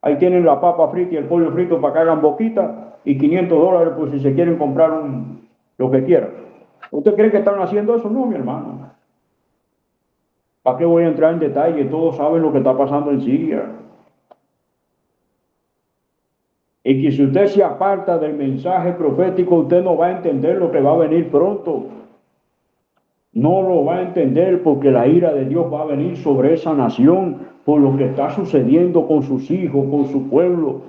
B: Ahí tienen la papa frita y el pollo frito para que hagan boquita, y $500 por si se quieren comprar lo que quieran. ¿Usted cree que están haciendo eso? No, mi hermano. ¿Para qué voy a entrar en detalle? Todos saben lo que está pasando en Siria. Y que si usted se aparta del mensaje profético, usted no va a entender lo que va a venir pronto. No lo va a entender porque la ira de Dios va a venir sobre esa nación por lo que está sucediendo con sus hijos, con su pueblo.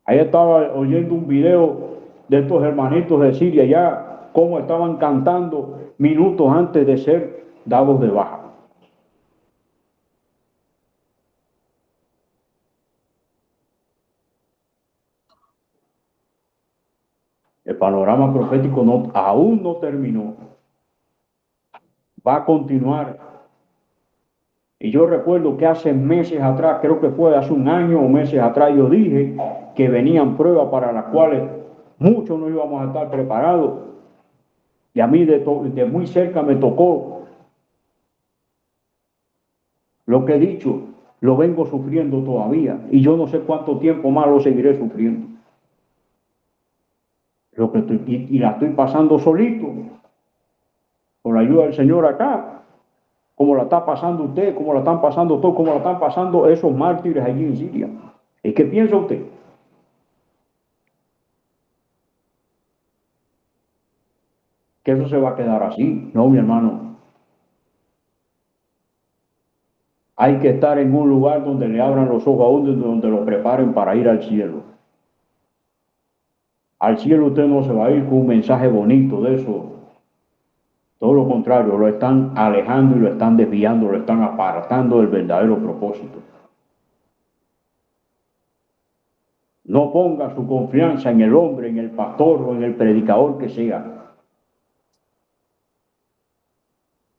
B: Ahí estaba oyendo un video de estos hermanitos de Siria ya, cómo estaban cantando minutos antes de ser dados de baja. El panorama profético aún no terminó. Va a continuar. Y yo recuerdo que hace meses atrás, creo que fue hace un año o meses atrás, yo dije que venían pruebas para las cuales muchos no íbamos a estar preparados. Y a mí de muy cerca me tocó lo que he dicho, lo vengo sufriendo todavía. Y yo no sé cuánto tiempo más lo seguiré sufriendo. Y la estoy pasando solito, con la ayuda del Señor acá, como la está pasando usted, como la están pasando todos, como la están pasando esos mártires allí en Siria. ¿Y qué piensa usted? Que eso se va a quedar así. No, mi hermano. Hay que estar en un lugar donde le abran los ojos a uno, donde lo preparen para ir al cielo. Al cielo usted no se va a ir con un mensaje bonito de eso. Todo lo contrario, lo están alejando y lo están desviando, lo están apartando del verdadero propósito. No ponga su confianza en el hombre, en el pastor o en el predicador que sea.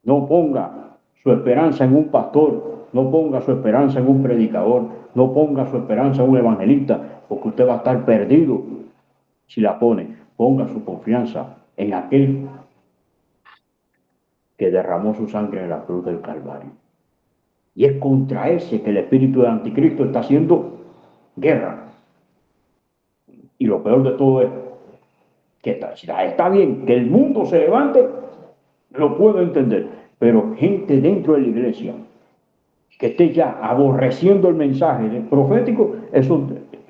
B: No ponga su esperanza en un pastor, no ponga su esperanza en un predicador, no ponga su esperanza en un evangelista, porque usted va a estar perdido si la pone. Ponga su confianza en aquel que derramó su sangre en la cruz del Calvario. Y es contra ese que el espíritu del anticristo está haciendo guerra. Y lo peor de todo es que está bien, que el mundo se levante, lo puedo entender. pero gente dentro de la iglesia que esté ya aborreciendo el mensaje del profético, eso,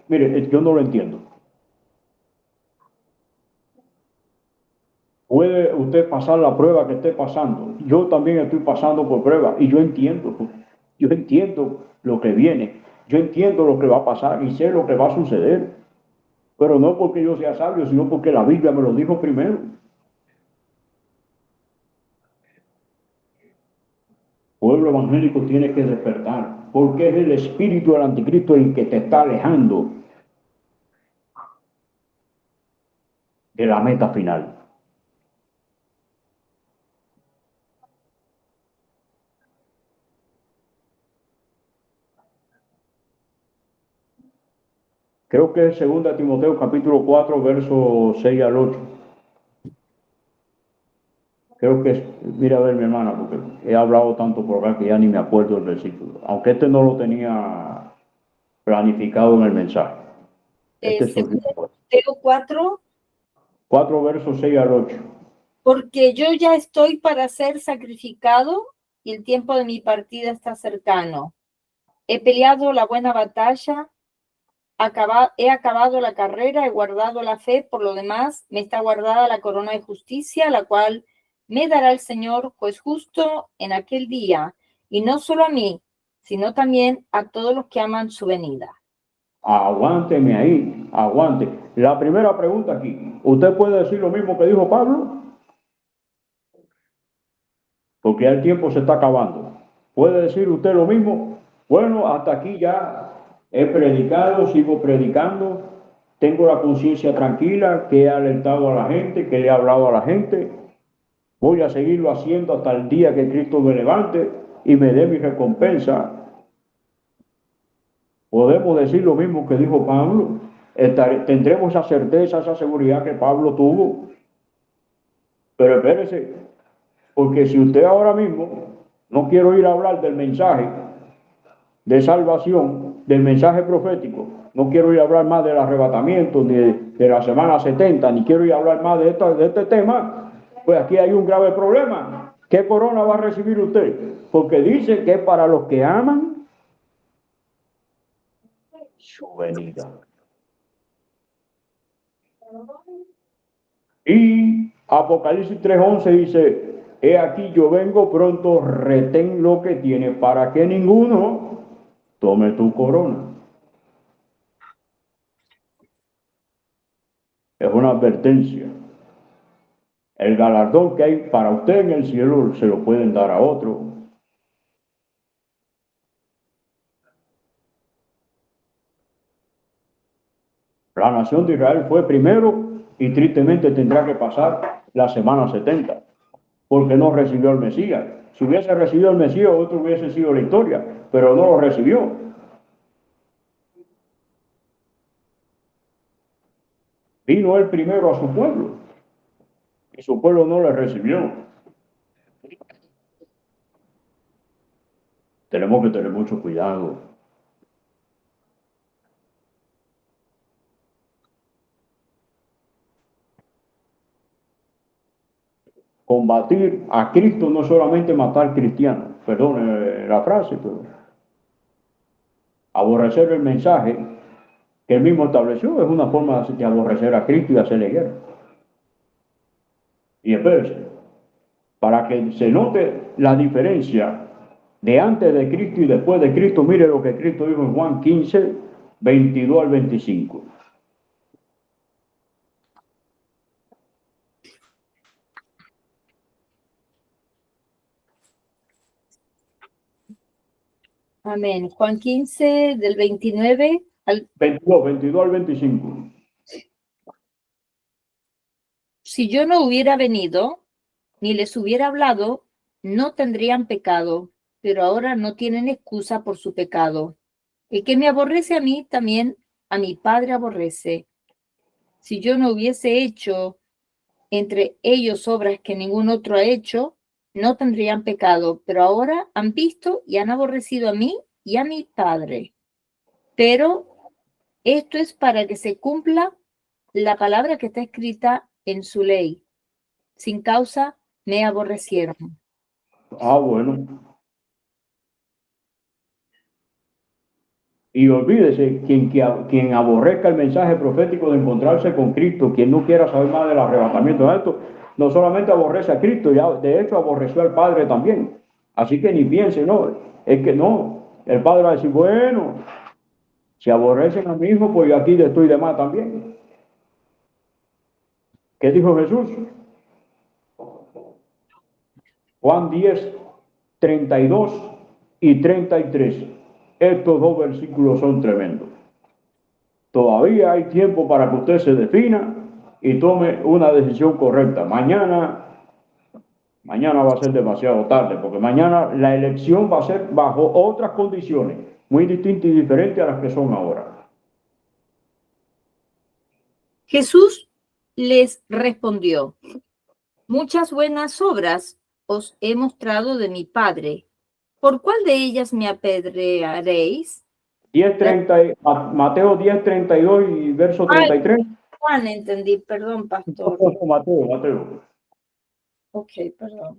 B: mire, yo no lo entiendo. Puede usted pasar la prueba que esté pasando. Yo también estoy pasando por prueba y yo entiendo lo que viene. Yo entiendo lo que va a pasar y sé lo que va a suceder. Pero no porque yo sea sabio, sino porque la Biblia me lo dijo primero. Pueblo evangélico tiene que despertar, porque es el espíritu del anticristo el que te está alejando de la meta final. Creo que es 2 Timoteo capítulo 4, versos 6 al 8. Creo que es, mira a ver mi hermana, porque he hablado tanto por acá que ya ni me acuerdo del versículo. Aunque este no lo tenía planificado en el mensaje. Este surgió después.
A: Timoteo 4,
B: 4 versos 6 al 8.
A: porque yo ya estoy para ser sacrificado y el tiempo de mi partida está cercano. He peleado la buena batalla, he acabado la carrera, he guardado la fe, por lo demás me está guardada la corona de justicia, la cual me dará el Señor, juez justo, en aquel día, y no solo a mí, sino también a todos los que aman su venida.
B: Aguánteme ahí, aguante. La primera pregunta aquí, ¿usted puede decir lo mismo que dijo Pablo? Porque ya el tiempo se está acabando. ¿Puede decir usted lo mismo? Bueno, hasta aquí ya he predicado, sigo predicando, tengo la conciencia tranquila, que he alertado a la gente, que le he hablado a la gente. Voy a seguirlo haciendo hasta el día que Cristo me levante y me dé mi recompensa. Podemos decir lo mismo que dijo Pablo. Tendremos esa certeza, esa seguridad que Pablo tuvo. Pero espérese, porque si usted ahora mismo no quiere oír hablar del mensaje de salvación, del mensaje profético, no quiero ir a hablar más del arrebatamiento, ni de la semana 70, ni quiero ir a hablar más de este tema, pues aquí hay un grave problema. ¿Qué corona va a recibir usted? Porque dice que es para los que aman su venida. Y Apocalipsis 3:11 dice, he aquí yo vengo pronto, retén lo que tienes para que ninguno tome tu corona. Es una advertencia. El galardón que hay para usted en el cielo se lo pueden dar a otro. La nación de Israel fue primero y tristemente tendrá que pasar la semana 70 porque no recibió al Mesías. Si hubiese recibido al Mesías, otro hubiese sido la historia, pero no lo recibió. Vino él primero a su pueblo y su pueblo no le recibió. Tenemos que tener mucho cuidado. Combatir a Cristo no es solamente matar cristianos, perdone la frase, pero aborrecer el mensaje que él mismo estableció es una forma de aborrecer a Cristo y hacerle guerra. Y espérese, para que se note la diferencia de antes de Cristo y después de Cristo, mire lo que Cristo dijo en Juan 15, 22 al 25.
A: Amén. Juan 15, del 29 al...
B: 22 al 25.
A: Si yo no hubiera venido, ni les hubiera hablado, no tendrían pecado, pero ahora no tienen excusa por su pecado. El que me aborrece a mí, también a mi Padre aborrece. Si yo no hubiese hecho entre ellos obras que ningún otro ha hecho, no tendrían pecado, pero ahora han visto y han aborrecido a mí y a mi Padre. Pero esto es para que se cumpla la palabra que está escrita en su ley. Sin causa me aborrecieron.
B: Ah, bueno. Y olvídese, quien aborrezca el mensaje profético de encontrarse con Cristo, quien no quiera saber más del arrebatamiento de esto, no solamente aborrece a Cristo, ya de hecho aborreció al Padre también. Así que ni piense, no, es que no. El Padre va a decir, bueno, si aborrecen a mi hijo, pues yo aquí estoy de más también. ¿Qué dijo Jesús? Juan 10, 32 y 33. Estos dos versículos son tremendos. Todavía hay tiempo para que usted se defina y tome una decisión correcta. Mañana va a ser demasiado tarde, porque mañana la elección va a ser bajo otras condiciones, muy distintas y diferentes a las que son ahora.
A: Jesús les respondió: muchas buenas obras os he mostrado de mi Padre. ¿Por cuál de ellas me apedrearéis?
B: 10:30, Mateo 10:32 y verso
A: Ay,
B: 33.
A: Juan, entendí, perdón, pastor.
B: Mateo.
A: Ok, perdón.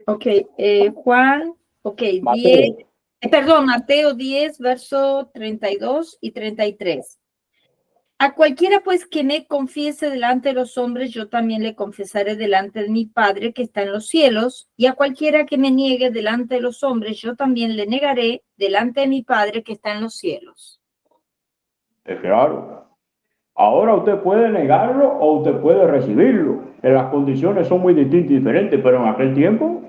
A: Ok, Juan, ok, 10,
B: Mateo.
A: perdón, Mateo 10, verso 32 y 33. A cualquiera pues que me confiese delante de los hombres, yo también le confesaré delante de mi Padre que está en los cielos, y a cualquiera que me niegue delante de los hombres, yo también le negaré delante de mi Padre que está en los cielos.
B: Es claro. Ahora usted puede negarlo o usted puede recibirlo. Las condiciones son muy distintas y diferentes, pero en aquel tiempo,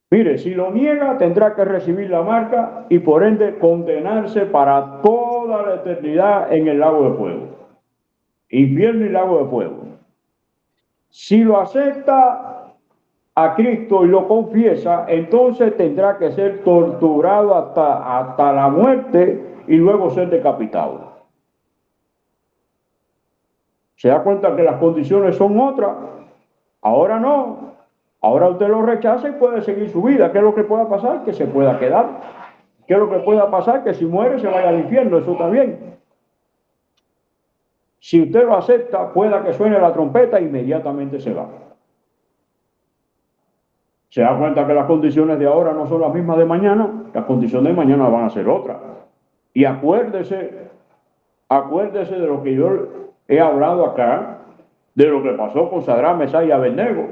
B: mire, si lo niega, tendrá que recibir la marca y por ende condenarse para toda la eternidad en el lago de fuego. Infierno y lago de fuego. Si lo acepta a Cristo y lo confiesa, entonces tendrá que ser torturado hasta la muerte y luego ser decapitado. ¿Se da cuenta que las condiciones son otras? Ahora no. Ahora usted lo rechaza y puede seguir su vida. ¿Qué es lo que pueda pasar? Que se pueda quedar. ¿Qué es lo que pueda pasar? Que si muere se vaya al infierno. Eso también. Si usted lo acepta, pueda que suene la trompeta, inmediatamente se va. Se da cuenta que las condiciones de ahora no son las mismas de mañana. Las condiciones de mañana van a ser otras. Y acuérdese de lo que yo he hablado acá, de lo que pasó con Sadrach, Mesach y Abednego,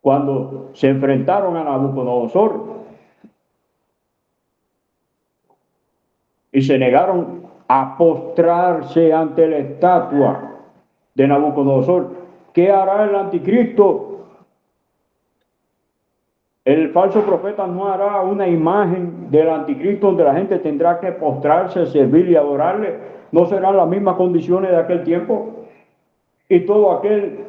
B: cuando se enfrentaron a Nabucodonosor y se negaron a postrarse ante la estatua de Nabucodonosor. ¿Qué hará el anticristo? El falso profeta no hará una imagen del anticristo donde la gente tendrá que postrarse, servir y adorarle. No serán las mismas condiciones de aquel tiempo. Y todo aquel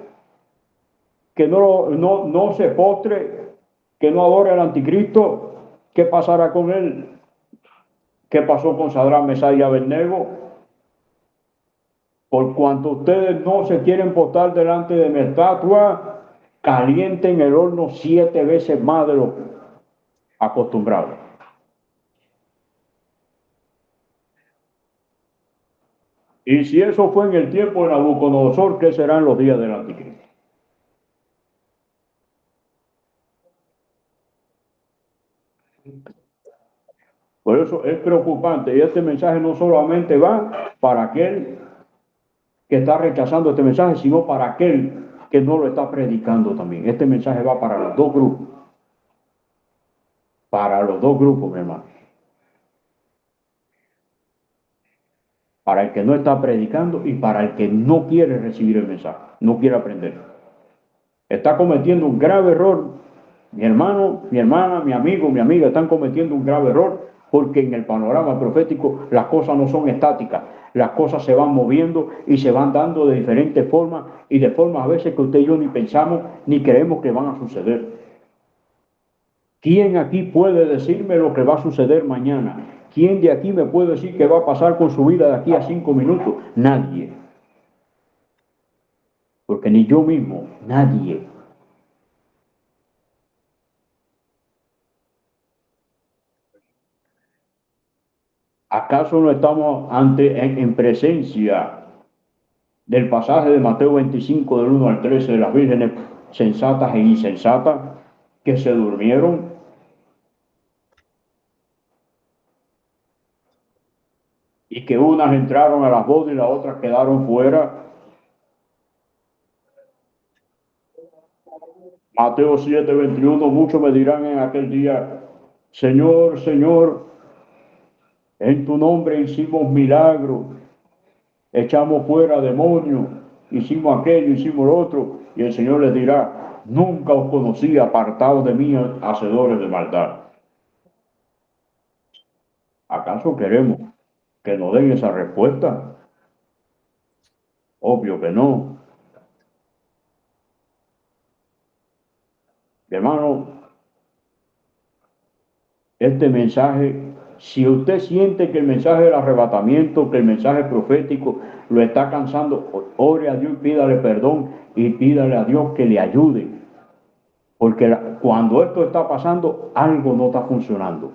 B: que no se postre, que no adore al anticristo, ¿qué pasará con él? ¿Qué pasó con Sadrach, Mesach y Abednego? Por cuanto ustedes no se quieren postar delante de mi estatua, calienten el horno 7 veces más de lo acostumbrado. Y si eso fue en el tiempo de Nabucodonosor, ¿qué serán los días del anticristo? Por eso es preocupante y este mensaje no solamente va para aquel que está rechazando este mensaje, sino para aquel que no lo está predicando también. Este mensaje va para los dos grupos. Para los dos grupos, mi hermano. Para el que no está predicando y para el que no quiere recibir el mensaje, no quiere aprender. Está cometiendo un grave error. Mi hermano, mi hermana, mi amigo, mi amiga están cometiendo un grave error porque en el panorama profético las cosas no son estáticas, las cosas se van moviendo y se van dando de diferentes formas y de formas a veces que usted y yo ni pensamos ni creemos que van a suceder. ¿Quién aquí puede decirme lo que va a suceder mañana? ¿Quién de aquí me puede decir qué va a pasar con su vida de aquí a 5 minutos? Nadie. Porque ni yo mismo, nadie. ¿Acaso no estamos en presencia del pasaje de Mateo 25, del 1 al 13, de las vírgenes sensatas e insensatas que se durmieron? Y que unas entraron a las bodas y las otras quedaron fuera. Mateo 7, 21, muchos me dirán en aquel día, Señor, Señor, en tu nombre hicimos milagros, echamos fuera demonios, hicimos aquello, hicimos lo otro, y el Señor les dirá, nunca os conocí, apartados de mí, hacedores de maldad. ¿Acaso queremos que nos den esa respuesta? Obvio que no. Hermano, este mensaje, si usted siente que el mensaje del arrebatamiento, que el mensaje profético lo está cansando, ore a Dios, pídale perdón y pídale a Dios que le ayude. Porque cuando esto está pasando, algo no está funcionando.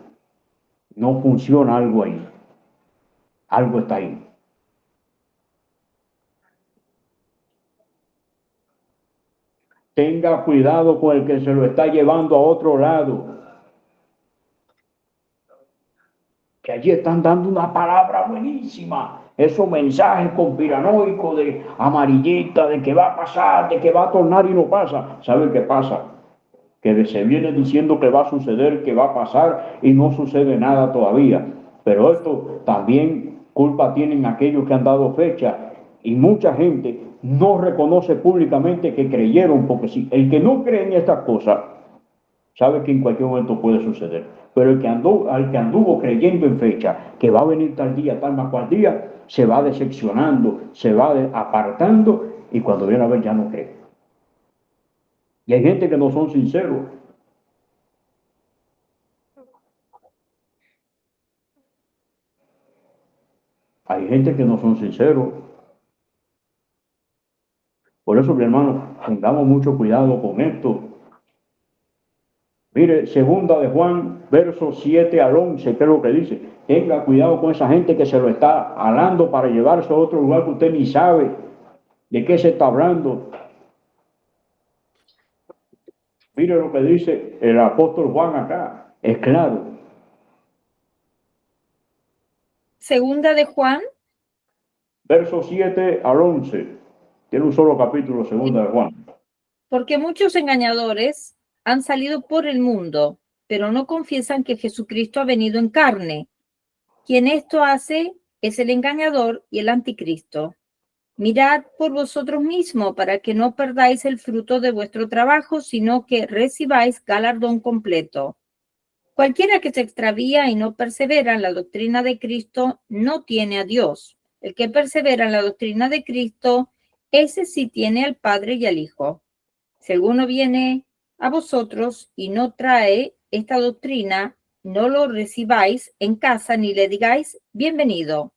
B: No funciona algo ahí. Algo está ahí. Tenga cuidado con el que se lo está llevando a otro lado. Que allí están dando una palabra buenísima. Esos mensajes conspiranoicos de amarillita, de que va a pasar, de que va a tornar y no pasa. ¿Sabe qué pasa? Que se viene diciendo que va a suceder, que va a pasar y no sucede nada todavía. Pero esto también culpa tienen aquellos que han dado fecha y mucha gente no reconoce públicamente que creyeron, porque si el que no cree en estas cosas sabe que en cualquier momento puede suceder. Pero al que anduvo creyendo en fecha, que va a venir tal día, tal más cual día, se va decepcionando, se va apartando y cuando viene a ver ya no cree. Y hay gente que no son sinceros. Hay gente que no son sinceros. Por eso, mi hermano, tengamos mucho cuidado con esto. Mire, segunda de Juan, versos 7 al 11, ¿qué es lo que dice? Tenga cuidado con esa gente que se lo está alando para llevarse a otro lugar que usted ni sabe de qué se está hablando. Mire lo que dice el apóstol Juan acá, es claro.
C: Segunda de Juan,
B: Versos 7 al 11, tiene un solo capítulo, segunda de Juan.
C: porque muchos engañadores han salido por el mundo, pero no confiesan que Jesucristo ha venido en carne. Quien esto hace es el engañador y el anticristo. Mirad por vosotros mismos para que no perdáis el fruto de vuestro trabajo, sino que recibáis galardón completo. Cualquiera que se extravía y no persevera en la doctrina de Cristo no tiene a Dios. El que persevera en la doctrina de Cristo, ese sí tiene al Padre y al Hijo. Si alguno viene a vosotros y no trae esta doctrina, no lo recibáis en casa ni le digáis bienvenido,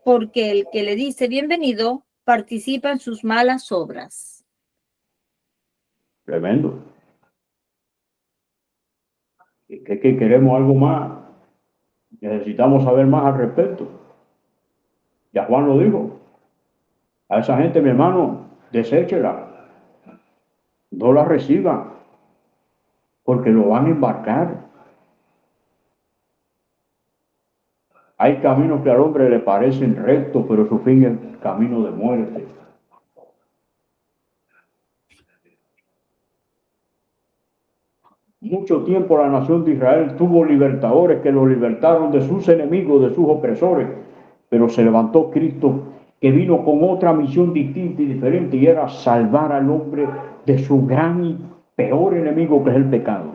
C: porque el que le dice bienvenido participa en sus malas obras.
B: Tremendo. ¿Que queremos algo más? Necesitamos saber más al respecto. Ya Juan lo dijo. A esa gente, mi hermano, deséchela. No la reciba, porque lo van a embarcar. Hay caminos que al hombre le parecen rectos, pero su fin es camino de muerte. Mucho tiempo la nación de Israel tuvo libertadores que lo libertaron de sus enemigos, de sus opresores, pero se levantó Cristo que vino con otra misión distinta y diferente y era salvar al hombre de su gran y peor enemigo que es el pecado.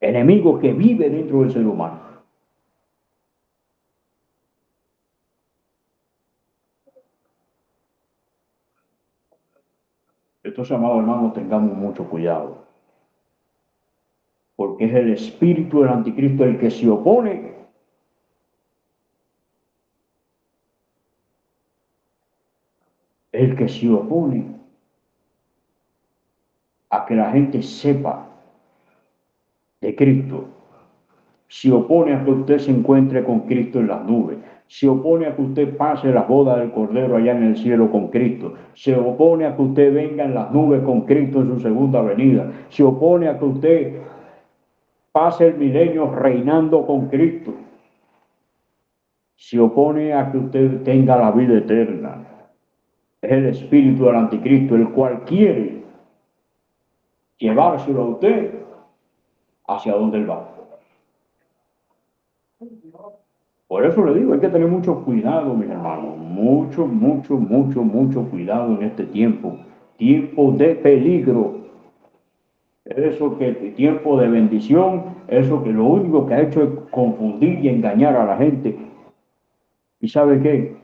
B: Enemigo que vive dentro del ser humano. Entonces, amados hermanos, tengamos mucho cuidado, porque es el espíritu del anticristo el que se opone a que la gente sepa de Cristo. se opone a que usted se encuentre con Cristo en las nubes, se opone a que usted pase la boda del Cordero allá en el cielo con Cristo, se opone a que usted venga en las nubes con Cristo en su segunda venida, se opone a que usted pase el milenio reinando con Cristo, se opone a que usted tenga la vida eterna. Es el espíritu del anticristo, el cual quiere llevárselo a usted hacia donde él va. Por eso le digo, hay que tener mucho cuidado, mis hermanos, mucho cuidado en este tiempo, tiempo de peligro. Eso que tiempo de bendición, eso que lo único que ha hecho es confundir y engañar a la gente. ¿Y sabe qué?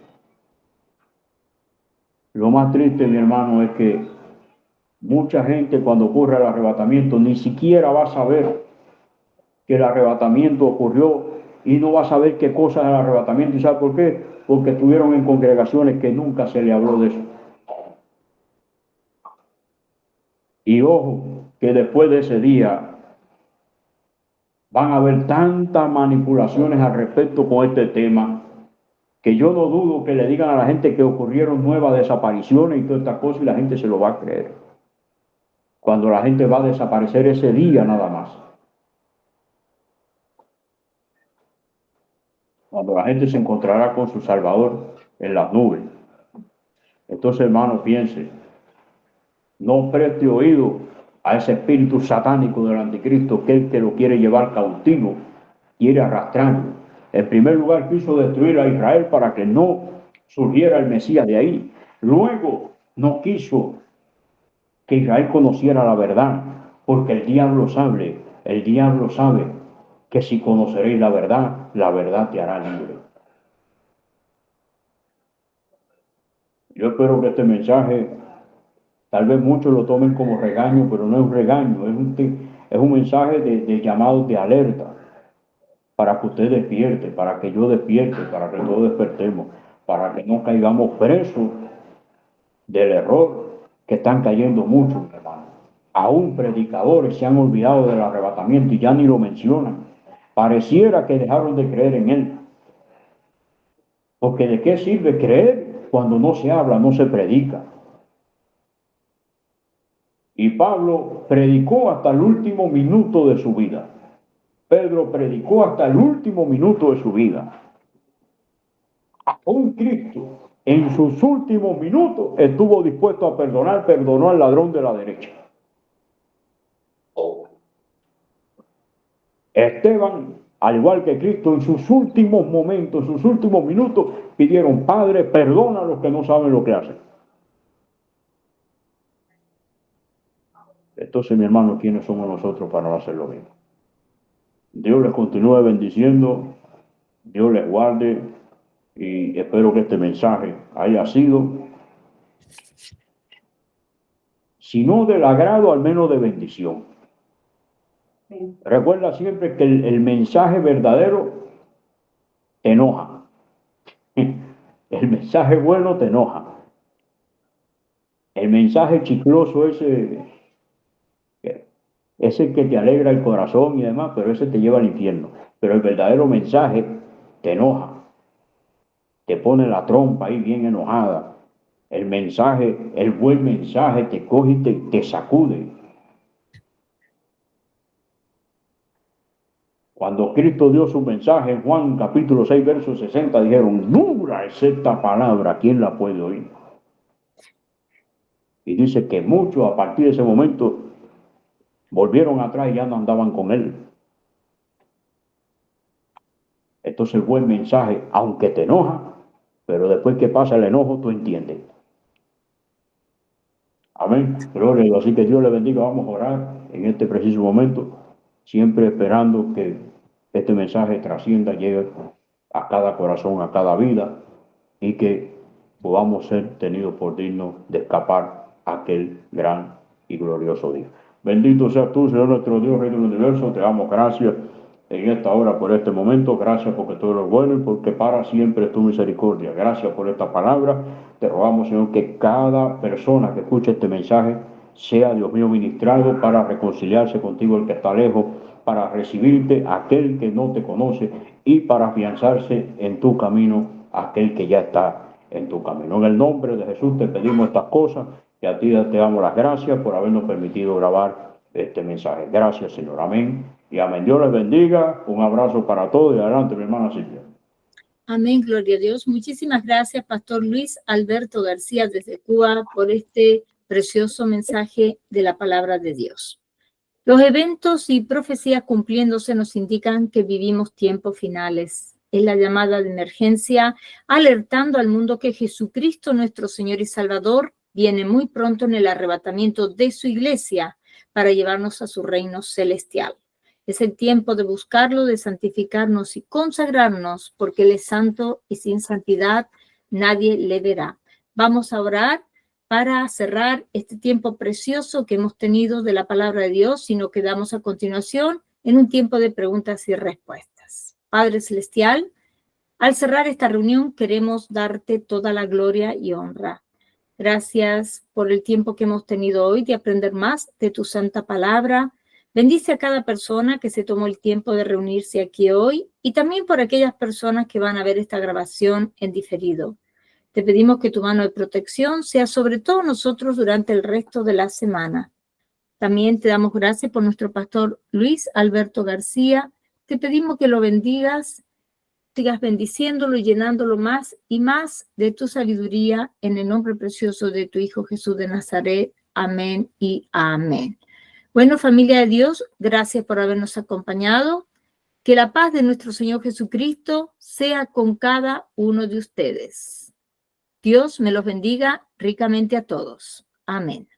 B: Lo más triste, mi hermano, es que mucha gente cuando ocurre el arrebatamiento ni siquiera va a saber que el arrebatamiento ocurrió y no va a saber qué cosa es el arrebatamiento. ¿Y sabe por qué? Porque estuvieron en congregaciones que nunca se le habló de eso. Y ojo, que después de ese día van a haber tantas manipulaciones al respecto con este tema, que yo no dudo que le digan a la gente que ocurrieron nuevas desapariciones y todas estas cosas y la gente se lo va a creer. Cuando la gente va a desaparecer ese día nada más. Cuando la gente se encontrará con su Salvador en las nubes. Entonces, hermano, piense, no preste oído a ese espíritu satánico del anticristo, que es que lo quiere llevar cautivo, quiere arrastrarlo. En primer lugar, quiso destruir a Israel para que no surgiera el Mesías de ahí. Luego, no quiso que Israel conociera la verdad, porque el diablo sabe que si conoceréis la verdad te hará libre. Yo espero que este mensaje, tal vez muchos lo tomen como regaño, pero no es un regaño, es un mensaje de llamado de alerta, para que usted despierte, para que yo despierte, para que todos despertemos, para que no caigamos presos del error que están cayendo muchos, hermanos. Aún predicadores se han olvidado del arrebatamiento y ya ni lo mencionan. Pareciera que dejaron de creer en él. Porque ¿de qué sirve creer cuando no se habla, no se predica? Y Pablo predicó hasta el último minuto de su vida. Pedro predicó hasta el último minuto de su vida. Un Cristo en sus últimos minutos estuvo dispuesto a perdonar, perdonó al ladrón de la derecha. Esteban, al igual que Cristo, en sus últimos momentos, en sus últimos minutos, pidieron: Padre, perdona a los que no saben lo que hacen. Entonces, mi hermano, ¿quiénes somos nosotros para no hacer lo mismo? Dios les continúe bendiciendo, Dios les guarde, y espero que este mensaje haya sido, si no del agrado, al menos de bendición. Sí. Recuerda siempre que el mensaje verdadero te enoja. El mensaje bueno te enoja. El mensaje chicloso ese que te alegra el corazón y demás, pero ese te lleva al infierno. Pero el verdadero mensaje te enoja. Te pone la trompa ahí bien enojada. El mensaje, el buen mensaje te coge y te sacude. Cuando Cristo dio su mensaje en Juan capítulo 6, verso 60, dijeron: dura es esta palabra, ¿quién la puede oír? Y dice que muchos a partir de ese momento volvieron atrás y ya no andaban con él. Entonces el buen mensaje, aunque te enoja, pero después que pasa el enojo, tú entiendes. Amén. Gloria a Dios. Así que Dios le bendiga. Vamos a orar en este preciso momento, siempre esperando que este mensaje trascienda, llegue a cada corazón, a cada vida, y que podamos ser tenidos por dignos de escapar a aquel gran y glorioso día. Bendito seas tú, Señor nuestro Dios, Rey del universo. Te damos gracias en esta hora por este momento. Gracias porque tú eres bueno y porque para siempre es tu misericordia. Gracias por esta palabra. Te rogamos, Señor, que cada persona que escuche este mensaje sea, Dios mío, ministrado para reconciliarse contigo, el que está lejos, para recibirte aquel que no te conoce y para afianzarse en tu camino aquel que ya está en tu camino. En el nombre de Jesús te pedimos estas cosas y a ti te damos las gracias por habernos permitido grabar este mensaje. Gracias, Señor. Amén y amén. Dios les bendiga. Un abrazo para todos y adelante, mi hermana Silvia.
C: Amén, gloria a Dios. Muchísimas gracias, Pastor Luis Alberto García desde Cuba, por este precioso mensaje de la palabra de Dios. Los eventos y profecías cumpliéndose nos indican que vivimos tiempos finales. Es la llamada de emergencia, alertando al mundo que Jesucristo, nuestro Señor y Salvador, viene muy pronto en el arrebatamiento de su iglesia para llevarnos a su reino celestial. Es el tiempo de buscarlo, de santificarnos y consagrarnos, porque Él es santo y sin santidad nadie le verá. Vamos a orar para cerrar este tiempo precioso que hemos tenido de la palabra de Dios y nos quedamos a continuación en un tiempo de preguntas y respuestas. Padre Celestial, al cerrar esta reunión queremos darte toda la gloria y honra. Gracias por el tiempo que hemos tenido hoy de aprender más de tu santa palabra. Bendice a cada persona que se tomó el tiempo de reunirse aquí hoy y también por aquellas personas que van a ver esta grabación en diferido. Te pedimos que tu mano de protección sea sobre todos nosotros durante el resto de la semana. También te damos gracias por nuestro pastor Luis Alberto García. Te pedimos que lo bendigas, sigas bendiciéndolo y llenándolo más y más de tu sabiduría en el nombre precioso de tu Hijo Jesús de Nazaret. Amén y amén. Bueno, familia de Dios, gracias por habernos acompañado. Que la paz de nuestro Señor Jesucristo sea con cada uno de ustedes. Dios me los bendiga ricamente a todos. Amén.